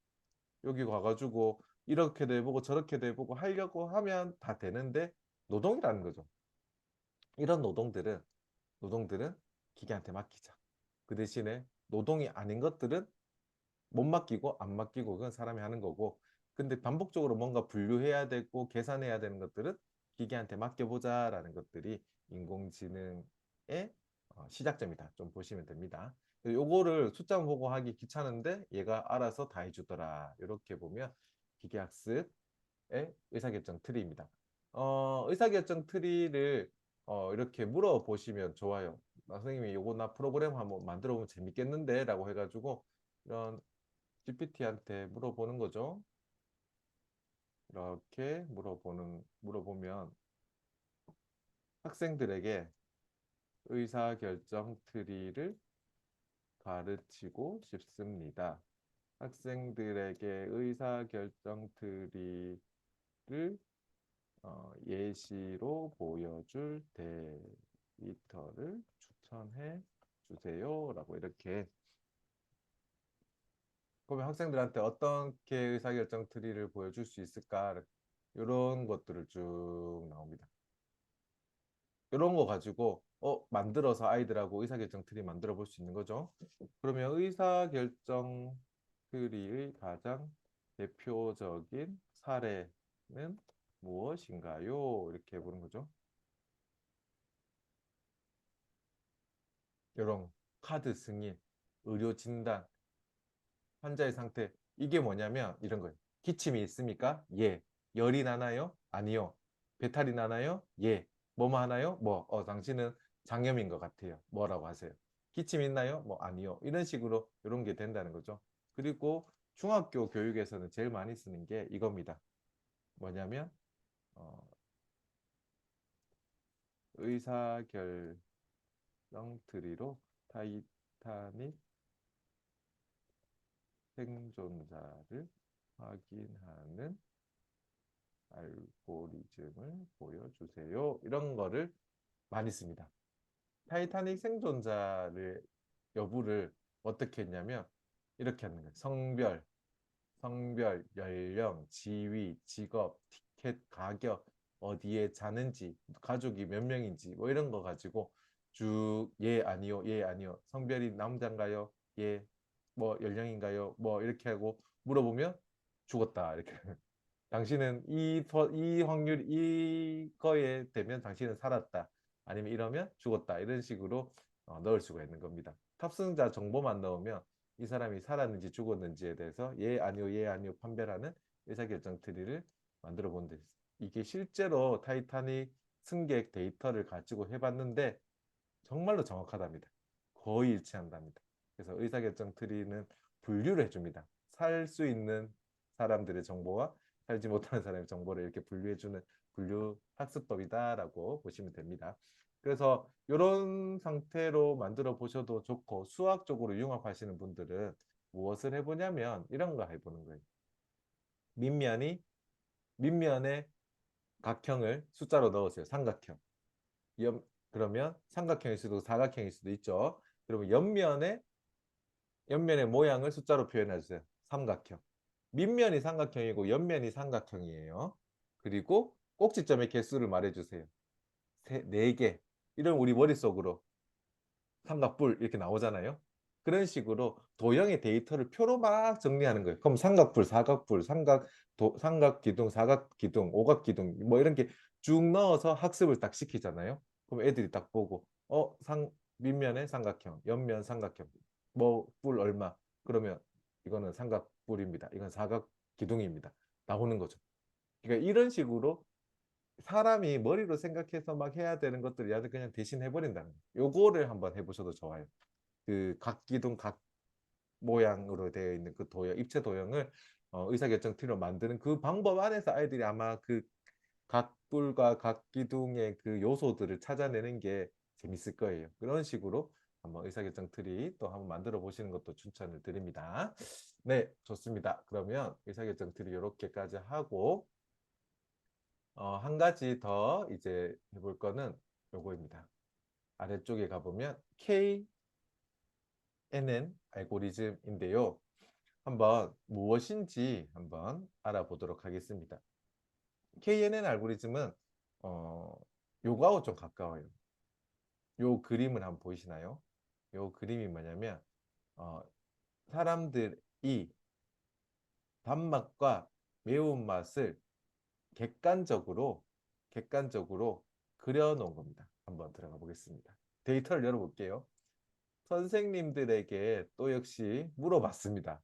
여기 가가지고 이렇게도 해보고 저렇게도 해보고 하려고 하면 다 되는데 노동이라는 거죠. 이런 노동들은 기계한테 맡기자. 그 대신에 노동이 아닌 것들은 못 맡기고 안 맡기고 그건 사람이 하는 거고 근데 반복적으로 뭔가 분류해야 되고 계산해야 되는 것들은 기계한테 맡겨보자라는 것들이 인공지능의 시작점이다. 좀 보시면 됩니다. 요거를 숫자만 보고 하기 귀찮은데 얘가 알아서 다 해주더라. 이렇게 보면 기계학습의 의사결정 트리입니다. 의사결정 트리를 이렇게 물어보시면 좋아요. 선생님이 요거 나 프로그램 한번 만들어 보면 재밌겠는데 라고 해가지고 이런 GPT한테 물어보는 거죠. 이렇게 물어보면 학생들에게 의사결정 트리를 가르치고 싶습니다. 학생들에게 의사결정 트리를 예시로 보여줄 데이터를 추천해 주세요. 라고 이렇게 그러면 학생들한테 어떻게 의사결정 트리를 보여줄 수 있을까? 이런 것들을 쭉 나옵니다. 이런 거 가지고 만들어서 아이들하고 의사결정 트리 만들어 볼 수 있는 거죠. 그러면 의사결정 트리의 가장 대표적인 사례는 무엇인가요? 이렇게 해보는 거죠. 이런 카드 승인, 의료 진단, 환자의 상태. 이게 뭐냐면 이런 거예요. 기침이 있습니까? 예. 열이 나나요? 아니요. 배탈이 나나요? 예. 뭐뭐 하나요? 뭐, 당신은 장염인 것 같아요. 뭐라고 하세요? 기침 있나요? 뭐, 아니요. 이런 식으로 이런 게 된다는 거죠. 그리고 중학교 교육에서는 제일 많이 쓰는 게 이겁니다. 뭐냐면, 어, 의사결정 트리로 타이타닉 생존자를 확인하는 알고리즘을 보여주세요. 이런 거를 많이 씁니다. 타이타닉 생존자를 여부를 어떻게 했냐면 이렇게 하는 거예요. 성별, 연령, 지위, 직업, 티켓, 가격, 어디에 자는지, 가족이 몇 명인지 뭐 이런 거 가지고 쭉 예, 아니요, 예, 아니요. 성별이 남자인가요? 예. 뭐 연령인가요? 뭐 이렇게 하고 물어보면 죽었다 이렇게 당신은 이 확률, 이거에 되면 당신은 살았다. 아니면 이러면 죽었다. 이런 식으로 넣을 수가 있는 겁니다. 탑승자 정보만 넣으면 이 사람이 살았는지 죽었는지에 대해서 예, 아니요, 예, 아니요 판별하는 의사결정 트리를 만들어 본 데 있어요. 이게 실제로 타이타닉 승객 데이터를 가지고 해봤는데 정말로 정확하답니다. 거의 일치한답니다. 그래서 의사결정 트리는 분류를 해줍니다. 살 수 있는 사람들의 정보와 살지 못하는 사람의 정보를 이렇게 분류해주는 분류 학습법이다라고 보시면 됩니다. 그래서 이런 상태로 만들어 보셔도 좋고 수학적으로 융합하시는 분들은 무엇을 해보냐면 이런 거 해보는 거예요. 밑면이 밑면에 각형을 숫자로 넣으세요. 삼각형. 그러면 삼각형일 수도 사각형일 수도 있죠. 그러면 옆면의 모양을 숫자로 표현해 주세요. 삼각형. 밑면이 삼각형이고 옆면이 삼각형이에요. 그리고 꼭지점의 개수를 말해 주세요. 네 개. 이런 우리 머릿속으로 삼각뿔 이렇게 나오잖아요. 그런 식으로 도형의 데이터를 표로 막 정리하는 거예요. 그럼 삼각뿔, 사각뿔, 삼각기둥, 사각기둥, 오각기둥 뭐 이런 게 쭉 넣어서 학습을 딱 시키잖아요. 그럼 애들이 딱 보고 밑면에 삼각형, 옆면 삼각형, 뭐 뿔 얼마. 그러면 이거는 삼각뿔입니다. 이건 사각기둥입니다. 나오는 거죠. 그러니까 이런 식으로 사람이 머리로 생각해서 막 해야 되는 것들을 얘들 그냥 대신 해버린다는 거예요. 요거를 한번 해보셔도 좋아요. 그 각기둥 각 모양으로 되어 있는 그 도형, 입체 도형을 의사결정 트리로 만드는 그 방법 안에서 아이들이 아마 그 각뿔과 각기둥의 그 요소들을 찾아내는 게 재밌을 거예요. 그런 식으로 한번 의사결정 트리 또 한번 만들어 보시는 것도 추천을 드립니다. 네, 좋습니다. 그러면 의사결정 트리 이렇게까지 하고 한 가지 더 이제 해볼 거는 요거입니다. 아래쪽에 가보면 KNN 알고리즘인데요. 한번 무엇인지 한번 알아보도록 하겠습니다. KNN 알고리즘은 어, 요거하고 좀 가까워요. 요 그림을 한번 보이시나요? 요 그림이 뭐냐면 어, 사람들이 단맛과 매운맛을 객관적으로 객관적으로 그려놓은 겁니다. 한번 들어가 보겠습니다. 데이터를 열어볼게요. 선생님들에게 또 역시 물어봤습니다.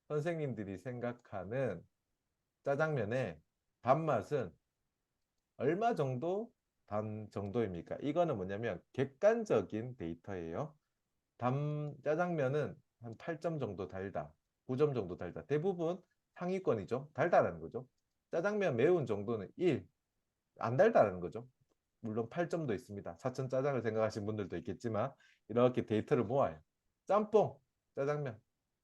선생님들이 생각하는 짜장면의 단맛은 얼마 정도 단 정도입니까? 이거는 뭐냐면 객관적인 데이터예요. 짜장면은 한 8점 정도 달다. 9점 정도 달다. 대부분 상위권이죠. 달다라는 거죠. 짜장면 매운 정도는 1, 안 달다라는 거죠. 물론 8점도 있습니다. 사천 짜장을 생각하시는 분들도 있겠지만 이렇게 데이터를 모아요. 짬뽕, 짜장면,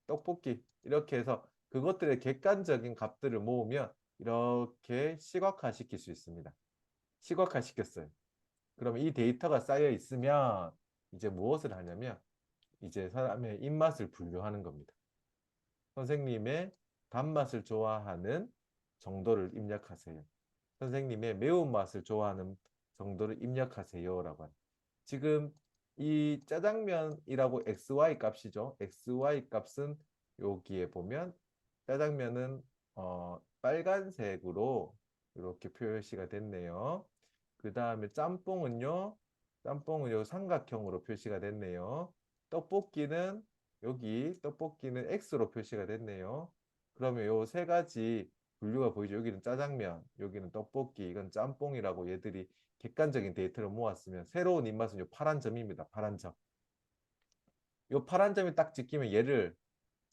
떡볶이 이렇게 해서 그것들의 객관적인 값들을 모으면 이렇게 시각화 시킬 수 있습니다. 시각화 시켰어요. 그러면 이 데이터가 쌓여 있으면 이제 무엇을 하냐면 이제 사람의 입맛을 분류하는 겁니다. 선생님의 단맛을 좋아하는 정도를 입력하세요. 선생님의 매운맛을 좋아하는 정도를 입력하세요라고 합니다. 지금 이 짜장면이라고 XY 값이죠. XY 값은 여기에 보면 짜장면은 빨간색으로 이렇게 표시가 됐네요. 그 다음에 짬뽕은 요 삼각형으로 표시가 됐네요. 떡볶이는 여기 떡볶이는 X로 표시가 됐네요. 그러면 요 세 가지 분류가 보이죠. 여기는 짜장면, 여기는 떡볶이, 이건 짬뽕이라고 얘들이 객관적인 데이터를 모았으면 새로운 입맛은 요 파란 점입니다. 파란 점. 요 파란 점이 딱 찍히면 얘를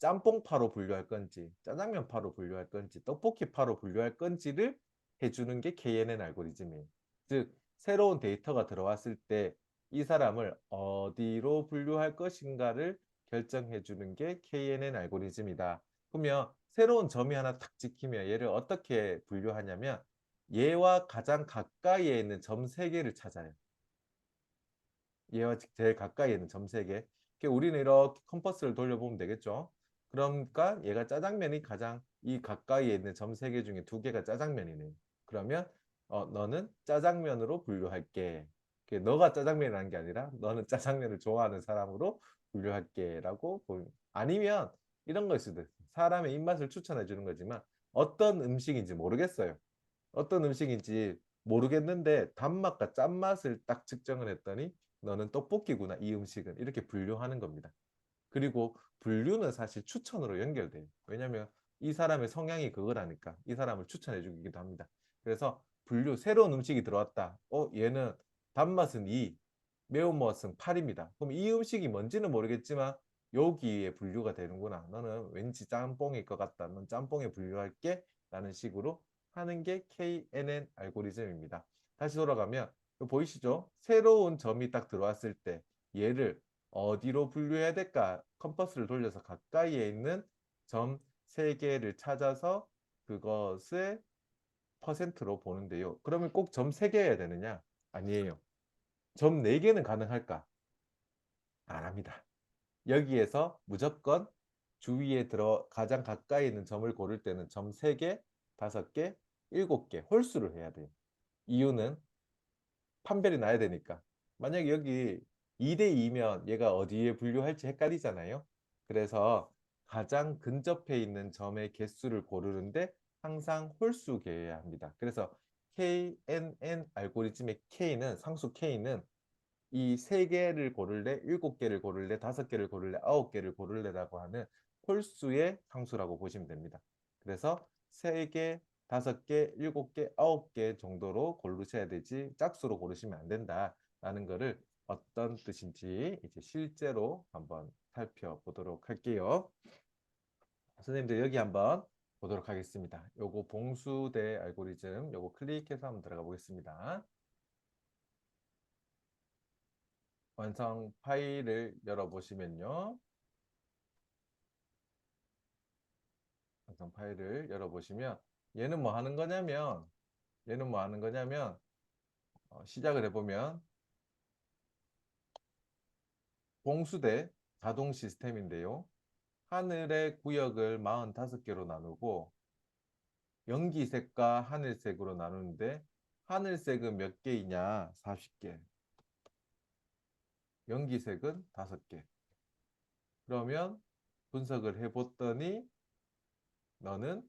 짬뽕파로 분류할 건지, 짜장면파로 분류할 건지, 떡볶이파로 분류할 건지를 해주는 게 KNN 알고리즘이에요. 즉, 새로운 데이터가 들어왔을 때 이 사람을 어디로 분류할 것인가를 결정해 주는 게 KNN 알고리즘이다. 그러면 새로운 점이 하나 탁 찍히면 얘를 어떻게 분류하냐면 얘와 가장 가까이에 있는 점 세개를 찾아요. 얘와 제일 가까이에 있는 점 세개. 우리는 이렇게 컴퍼스를 돌려보면 되겠죠. 그러니까 얘가 짜장면이 가장 이 가까이에 있는 점 세 개 중에 두 개가 짜장면이네. 그러면 너는 짜장면으로 분류할게. 너가 짜장면이라는 게 아니라 너는 짜장면을 좋아하는 사람으로 분류할게라고 아니면 이런 걸 수도 있어요. 사람의 입맛을 추천해 주는 거지만 어떤 음식인지 모르겠어요. 어떤 음식인지 모르겠는데 단맛과 짠맛을 딱 측정을 했더니 너는 떡볶이구나, 이 음식은. 이렇게 분류하는 겁니다. 그리고 분류는 사실 추천으로 연결돼요. 왜냐하면 이 사람의 성향이 그거라니까 이 사람을 추천해 주기도 합니다. 그래서 새로운 음식이 들어왔다. 얘는 단맛은 2, 매운맛은 8입니다. 그럼 이 음식이 뭔지는 모르겠지만 여기에 분류가 되는구나. 너는 왠지 짬뽕일 것 같다. 넌 짬뽕에 분류할게. 라는 식으로 하는 게 KNN 알고리즘입니다. 다시 돌아가면 보이시죠? 새로운 점이 딱 들어왔을 때 얘를 어디로 분류해야 될까? 컴퍼스를 돌려서 가까이에 있는 점 3개를 찾아서 그것을 퍼센트로 보는데요. 그러면 꼭 점 3개여야 되느냐? 아니에요. 점 4개는 가능할까? 안 합니다. 여기에서 무조건 주위에 가장 가까이 있는 점을 고를 때는 점 3개, 5개, 7개 홀수를 해야 돼요. 이유는 판별이 나야 되니까. 만약에 여기 2대 2면 얘가 어디에 분류할지 헷갈리잖아요. 그래서 가장 근접해 있는 점의 개수를 고르는데 항상 홀수계여야 합니다. 그래서 KNN 알고리즘의 K는 상수 K는 이 세 개를 고를래, 7개를 고를래, 5개를 고를래, 9개를 고를래라고 하는 홀수의 상수라고 보시면 됩니다. 그래서 3개, 5개, 7개, 9개 정도로 고르셔야 되지 짝수로 고르시면 안 된다라는 거를 어떤 뜻인지 이제 실제로 한번 살펴보도록 할게요. 선생님들 여기 한번 보도록 하겠습니다. 요거 봉수대 알고리즘 요거 클릭해서 한번 들어가 보겠습니다. 완성 파일을 열어보시면요. 완성 파일을 열어보시면 얘는 뭐 하는 거냐면 시작을 해보면 봉수대 자동 시스템인데요. 하늘의 구역을 45개로 나누고 연기색과 하늘색으로 나누는데 하늘색은 몇 개이냐? 40개. 연기색은 5개. 그러면 분석을 해봤더니 너는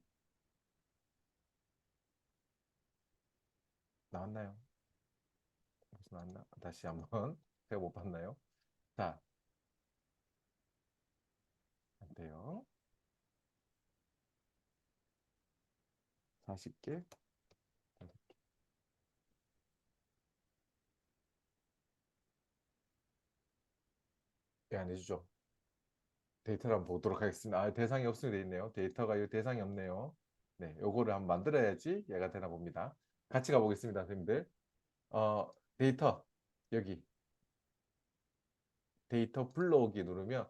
나왔나요? 무슨 나왔나? 다시 한번 제가 못 봤나요? 자, 안 돼요. 40개? 예, 안 해주죠. 데이터를 한번 보도록 하겠습니다. 대상이 없으면 돼 있네요. 데이터가 이 대상이 없네요. 네, 요거를 한번 만들어야지 얘가 되나 봅니다. 같이 가보겠습니다, 선생님들. 데이터, 여기, 데이터 불러오기 누르면,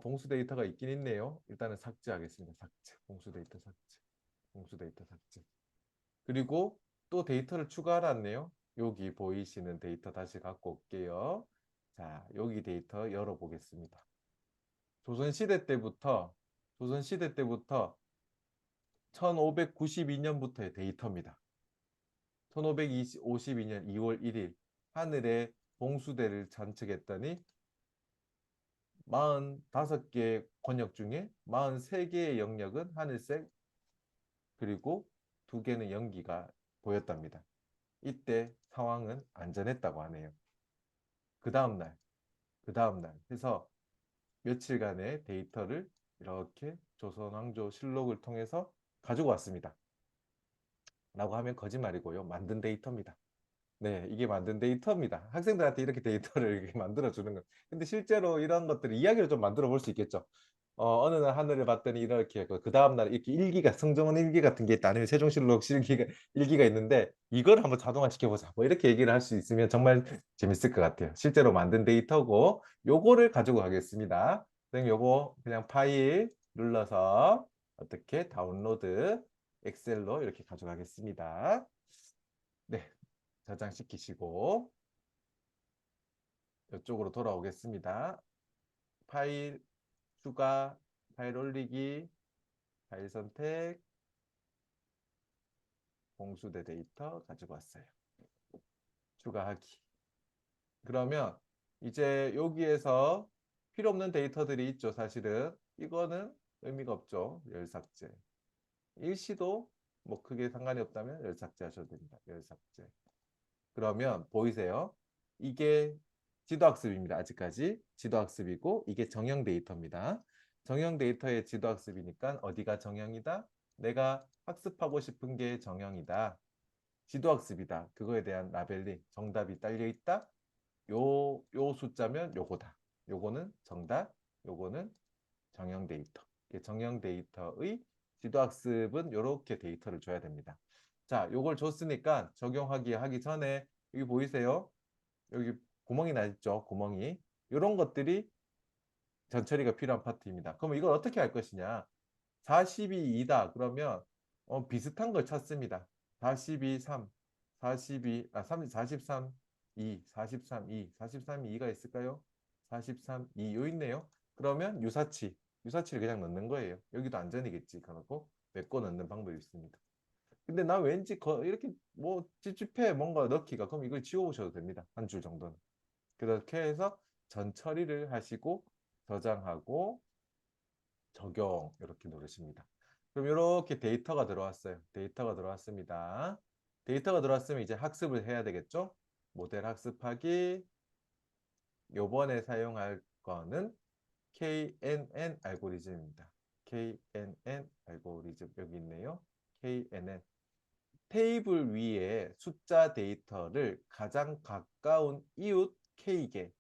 봉수 데이터가 있긴 있네요. 일단은 삭제하겠습니다. 삭제, 봉수 데이터 삭제, 봉수 데이터 삭제. 그리고 또 데이터를 추가하았네요. 여기 보이시는 데이터 다시 갖고 올게요. 자, 여기 데이터 열어보겠습니다. 조선시대 때부터, 조선시대 때부터 1592년부터의 데이터입니다. 1552년 2월 1일 하늘에 봉수대를 관측했더니 45개 권역 중에 43개의 영역은 하늘색 그리고 2개는 연기가 보였답니다. 이때 상황은 안전했다고 하네요. 그 다음날, 그 다음날 해서 며칠간의 데이터를 이렇게 조선왕조 실록을 통해서 가지고 왔습니다. 라고 하면 거짓말이고요. 만든 데이터입니다. 네, 이게 만든 데이터입니다. 학생들한테 이렇게 데이터를 이렇게 만들어주는 거. 근데 실제로 이런 것들을 이야기를 좀 만들어 볼 수 있겠죠. 어느 날 하늘을 봤더니 이렇게 그 다음날 이렇게 일기가 성정원 일기 같은 게 있다. 아니면 세종실록 실기가 일기가 있는데 이걸 한번 자동화 시켜보자. 뭐 이렇게 얘기를 할 수 있으면 정말 재밌을 것 같아요. 실제로 만든 데이터고 요거를 가지고 가겠습니다. 선생님 요거 그냥 파일 눌러서 어떻게 다운로드 엑셀로 이렇게 가져가겠습니다. 네, 저장시키시고 이쪽으로 돌아오겠습니다. 파일 추가, 파일 올리기, 파일 선택, 공수대 데이터 가지고 왔어요. 추가하기. 그러면 이제 여기에서 필요 없는 데이터들이 있죠. 사실은 이거는 의미가 없죠. 열 삭제. 일시도 뭐 크게 상관이 없다면 열 삭제 하셔도 됩니다. 열 삭제. 그러면 보이세요? 이게 지도학습입니다. 아직까지 지도학습이고 이게 정형 데이터입니다. 정형 데이터의 지도학습이니까 어디가 정형이다? 내가 학습하고 싶은 게 정형이다. 지도학습이다. 그거에 대한 라벨링, 정답이 딸려 있다. 요 숫자면 요거다. 요거는 정답, 요거는 정형 데이터. 정형 데이터의 지도학습은 이렇게 데이터를 줘야 됩니다. 자, 요걸 줬으니까 적용하기 하기 전에 여기 보이세요? 여기 구멍이 나 있죠? 구멍이. 이런 것들이 전처리가 필요한 파트입니다. 그럼 이걸 어떻게 할 것이냐? 40이 2다. 그러면 비슷한 걸 찾습니다. 42, 3, 42, 43, 2, 43, 2, 43, 2가 있을까요? 43, 2, 요 있네요. 그러면 유사치를 그냥 넣는 거예요. 여기도 안전이겠지. 그러고 메꿔 넣는 방법이 있습니다. 근데 나 왠지 이렇게 뭐 찝찝해 뭔가 넣기가 그럼 이걸 지워보셔도 됩니다. 한 줄 정도는. 그렇게 해서 전 처리를 하시고 저장하고 적용 이렇게 누르십니다. 그럼 이렇게 데이터가 들어왔어요. 데이터가 들어왔습니다. 데이터가 들어왔으면 이제 학습을 해야 되겠죠? 모델 학습하기 요번에 사용할 거는 KNN 알고리즘입니다. KNN 알고리즘 여기 있네요. KNN 테이블 위에 숫자 데이터를 가장 가까운 이웃 K개,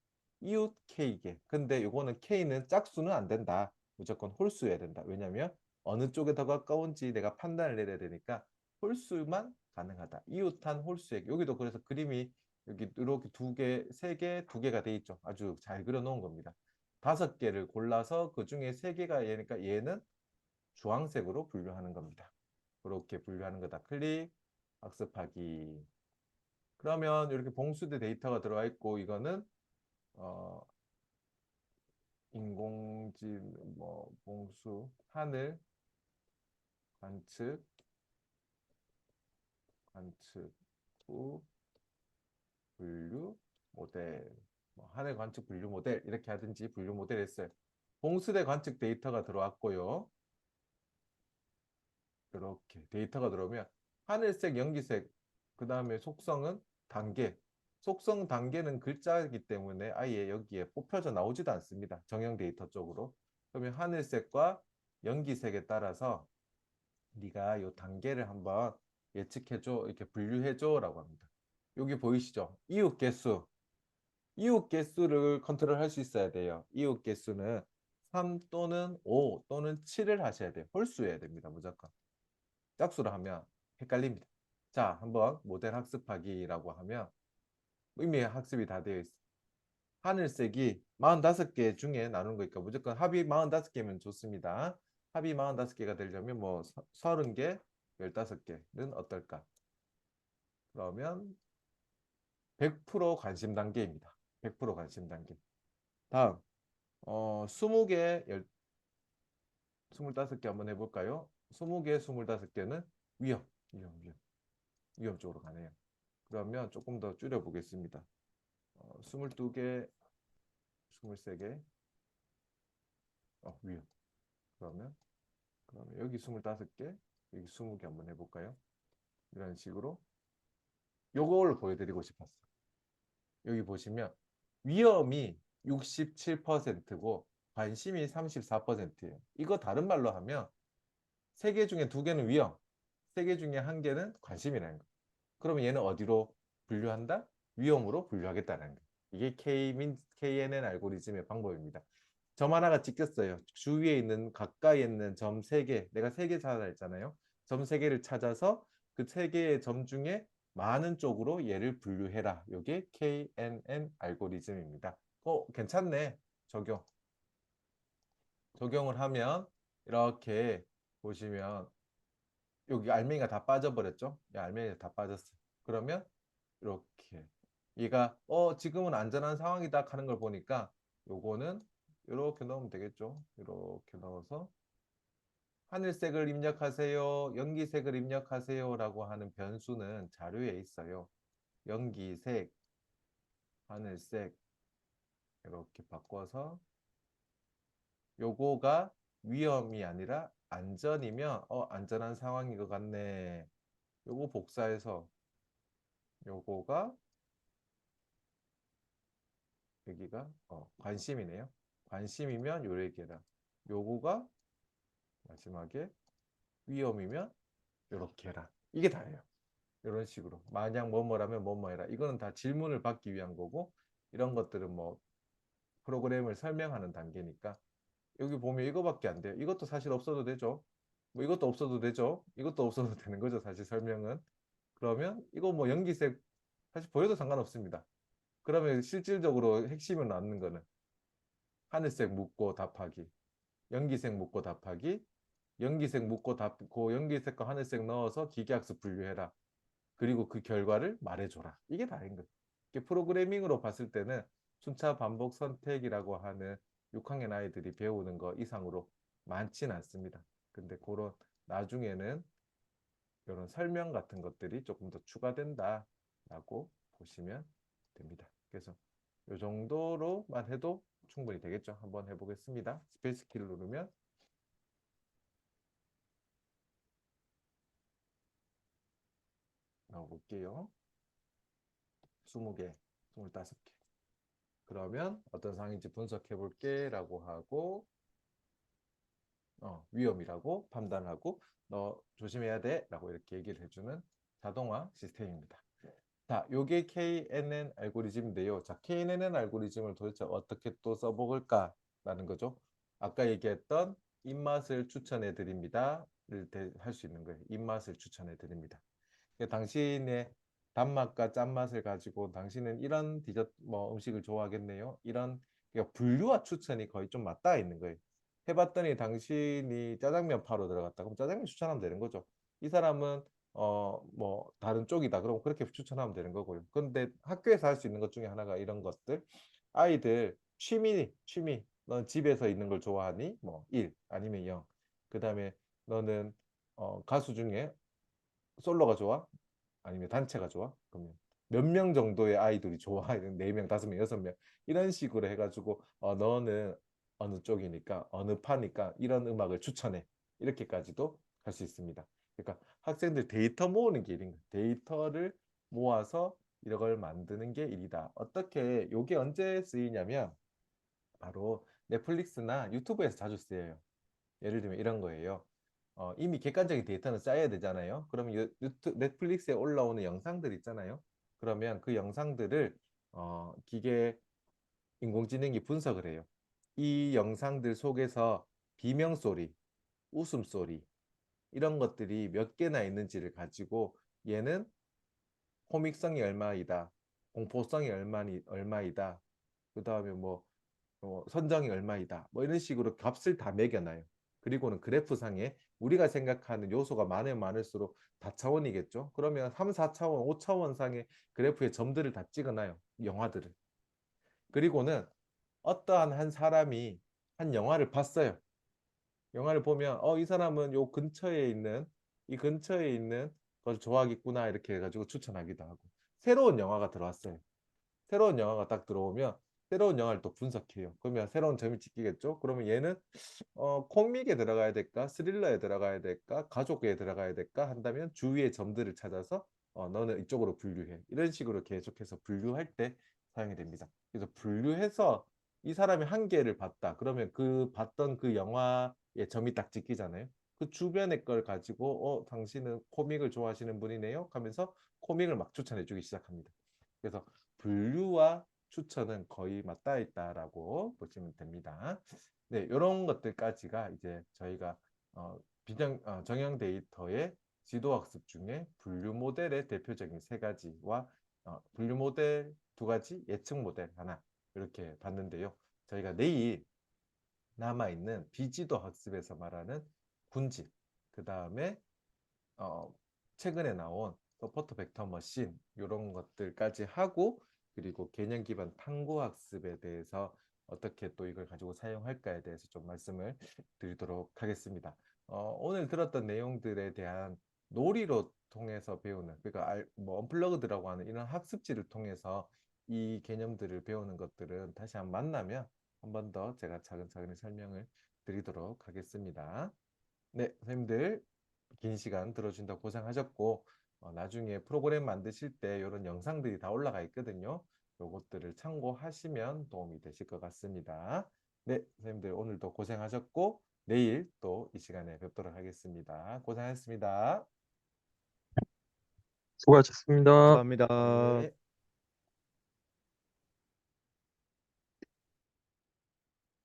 이웃 K개. 근데 요거는 K는 짝수는 안 된다. 무조건 홀수여야 된다. 왜냐면 어느 쪽에 더 가까운지 내가 판단을 내려야 되니까 홀수만 가능하다. 이웃한 홀수에게. 여기도 그래서 그림이 여기 이렇게 2개, 3개, 2개가 돼 있죠. 아주 잘 그려놓은 겁니다. 5개를 골라서 그 중에 3개가 얘니까 얘는 주황색으로 분류하는 겁니다. 그렇게 분류하는 거다. 클릭, 학습하기. 그러면 이렇게 봉수대 데이터가 들어와 있고 이거는 어, 인공지능 뭐 봉수 하늘 관측 후 분류 모델 뭐 하늘 관측 분류 모델 이렇게 하든지 분류 모델 했어요. 봉수대 관측 데이터가 들어왔고요. 이렇게 데이터가 들어오면 하늘색, 연기색, 그 다음에 속성은 단계. 속성 단계는 글자이기 때문에 아예 여기에 뽑혀져 나오지도 않습니다. 정형 데이터 쪽으로. 그러면 하늘색과 연기색에 따라서 네가 이 단계를 한번 예측해줘, 이렇게 분류해줘라고 합니다. 여기 보이시죠? 이웃 개수. 이웃 개수를 컨트롤할 수 있어야 돼요. 이웃 개수는 3 또는 5 또는 7을 하셔야 돼요. 홀수여야 됩니다. 무조건. 짝수로 하면 헷갈립니다. 자, 한번 모델 학습하기라고 하면 이미 학습이 다 되어 있어. 하늘색이 45개 중에 나누는 거니까 무조건 합이 45개면 좋습니다. 합이 45개가 되려면 뭐 30개, 15개는 어떨까? 그러면 100% 관심 단계입니다. 100% 관심 단계. 다음, 20개, 25개 한번 해볼까요? 20개, 25개는 위험 쪽으로 가네요. 그러면 조금 더 줄여보겠습니다. 22개, 23개, 위요. 그러면, 여기 25개, 여기 20개 한번 해볼까요? 이런 식으로. 요걸 보여드리고 싶었어. 여기 보시면 위험이 67%고 관심이 34%예요. 이거 다른 말로 하면 3개 중에 2개는 위험, 3개 중에 1개는 관심이라는 거예요. 그러면 얘는 어디로 분류한다? 위험으로 분류하겠다는 거예요. 이게 KNN 알고리즘의 방법입니다. 점 하나가 찍혔어요. 주위에 있는 가까이에 있는 점 3개, 내가 3개 찾아 했잖아요. 점 3개를 찾아서 그 3개의 점 중에 많은 쪽으로 얘를 분류해라. 이게 KNN 알고리즘입니다. 괜찮네. 적용. 적용을 하면 이렇게 보시면 여기 알맹이가 다 빠져버렸죠? 알맹이가 다 빠졌어. 그러면 이렇게 얘가 지금은 안전한 상황이다 하는 걸 보니까 요거는 이렇게 넣으면 되겠죠. 이렇게 넣어서 하늘색을 입력하세요. 연기색을 입력하세요. 라고 하는 변수는 자료에 있어요. 연기색, 하늘색 이렇게 바꿔서 요거가 위험이 아니라 안전이면 안전한 상황인 것 같네. 요거 복사해서 요거가 여기가 관심이네요. 관심이면 요 얘기라. 요거가 마지막에 위험이면 요렇게 해라. 이게 다예요. 이런 식으로. 만약 뭐뭐라면 뭐뭐 해라. 이거는 다 질문을 받기 위한 거고 이런 것들은 뭐 프로그램을 설명하는 단계니까 여기 보면 이거밖에 안 돼요. 이것도 사실 없어도 되죠. 뭐 이것도 없어도 되죠. 이것도 없어도 되는 거죠. 사실 설명은. 그러면 이거 뭐 연기색 사실 보여도 상관없습니다. 그러면 실질적으로 핵심은 남는 거는 하늘색 묻고 답하기, 연기색 묻고 답하기, 연기색 묻고 답고 연기색과 하늘색 넣어서 기계학습 분류해라. 그리고 그 결과를 말해줘라. 이게 다인 거예요. 이게 프로그래밍으로 봤을 때는 순차 반복 선택이라고 하는 6학년 아이들이 배우는 거 이상으로 많지는 않습니다. 근데 그런 나중에는 이런 설명 같은 것들이 조금 더 추가된다라고 보시면 됩니다. 그래서 이 정도로만 해도 충분히 되겠죠. 한번 해보겠습니다. 스페이스 키를 누르면 나와볼게요. 20개, 25개. 그러면 어떤 상황인지 분석해 볼게 라고 하고 위험이라고 판단하고 너 조심해야 돼 라고 이렇게 얘기를 해주는 자동화 시스템입니다. 자, 요게 KNN 알고리즘인데요. 자, KNN 알고리즘을 도대체 어떻게 또 써볼까 라는 거죠. 아까 얘기했던 입맛을 추천해 드립니다. 할 수 있는 거예요. 입맛을 추천해 드립니다. 당신의 단맛과 짠맛을 가지고 당신은 이런 디저트 뭐 음식을 좋아하겠네요. 이런 그러니까 분류와 추천이 거의 좀 맞닿아 있는 거예요. 해봤더니 당신이 짜장면 파로 들어갔다. 그럼 짜장면 추천하면 되는 거죠. 이 사람은 뭐 다른 쪽이다. 그럼 그렇게 추천하면 되는 거고요. 근데 학교에서 할 수 있는 것 중에 하나가 이런 것들. 아이들 취미. 넌 집에서 있는 걸 좋아하니? 뭐 1 아니면 0. 그다음에 너는 가수 중에 솔로가 좋아? 아니면 단체가 좋아? 그러면 몇 명 정도의 아이돌이 좋아? 4명, 5명, 6명 이런 식으로 해가지고 너는 어느 쪽이니까 어느 파니까 이런 음악을 추천해 이렇게까지도 할 수 있습니다. 그러니까 학생들 데이터 모으는 게 일인 거예요. 데이터를 모아서 이걸 만드는 게 일이다. 어떻게 이게 언제 쓰이냐면 바로 넷플릭스나 유튜브에서 자주 쓰여요. 예를 들면 이런 거예요. 이미 객관적인 데이터는 쌓여야 되잖아요. 그러면 넷플릭스에 올라오는 영상들 있잖아요. 그러면 그 영상들을 기계 인공지능이 분석을 해요. 이 영상들 속에서 비명소리, 웃음소리 이런 것들이 몇 개나 있는지를 가지고 얘는 코믹성이 얼마이다, 공포성이 얼마이다, 그 다음에 뭐 선정이 얼마이다. 뭐 이런 식으로 값을 다 매겨놔요. 그리고는 그래프상에 우리가 생각하는 요소가 많으면 많을수록 다차원이겠죠. 그러면 3, 4차원, 5차원 상의 그래프에 점들을 다 찍어놔요. 영화들을. 그리고는 어떠한 한 사람이 한 영화를 봤어요. 영화를 보면 이 사람은 이 근처에 있는 걸 좋아하겠구나 이렇게 해가지고 추천하기도 하고 새로운 영화가 들어왔어요. 새로운 영화가 딱 들어오면 새로운 영화를 또 분석해요. 그러면 새로운 점이 찍히겠죠? 그러면 얘는 코믹에 들어가야 될까? 스릴러에 들어가야 될까? 가족에 들어가야 될까? 한다면 주위의 점들을 찾아서 너는 이쪽으로 분류해. 이런 식으로 계속해서 분류할 때 사용이 됩니다. 그래서 분류해서 이 사람이 한 개를 봤다. 그러면 그 봤던 그 영화의 점이 딱 찍히잖아요. 그 주변의 걸 가지고 당신은 코믹을 좋아하시는 분이네요. 하면서 코믹을 막 추천해 주기 시작합니다. 그래서 분류와 추천은 거의 맞닿아 있다라고 보시면 됩니다. 네, 이런 것들까지가 이제 저희가 정형 데이터의 지도학습 중에 분류 모델의 대표적인 세 가지와 분류 모델 두 가지, 예측 모델 하나 이렇게 봤는데요. 저희가 내일 남아있는 비지도 학습에서 말하는 군집, 그 다음에 어, 최근에 나온 서포트 벡터 머신 이런 것들까지 하고 그리고 개념 기반 탐구 학습에 대해서 어떻게 또 이걸 가지고 사용할까에 대해서 좀 말씀을 드리도록 하겠습니다. 오늘 들었던 내용들에 대한 놀이로 통해서 배우는 그러니까 뭐 언플러그드라고 하는 이런 학습지를 통해서 이 개념들을 배우는 것들은 다시 한번 만나면 한 번 더 제가 차근차근히 설명을 드리도록 하겠습니다. 네, 선생님들 긴 시간 들어준다고 고생하셨고 나중에 프로그램 만드실 때 이런 영상들이 다 올라가 있거든요. 요것들을 참고하시면 도움이 되실 것 같습니다. 네, 선생님들 오늘도 고생하셨고 내일 또 이 시간에 뵙도록 하겠습니다. 고생하셨습니다. 수고하셨습니다. 감사합니다. 네.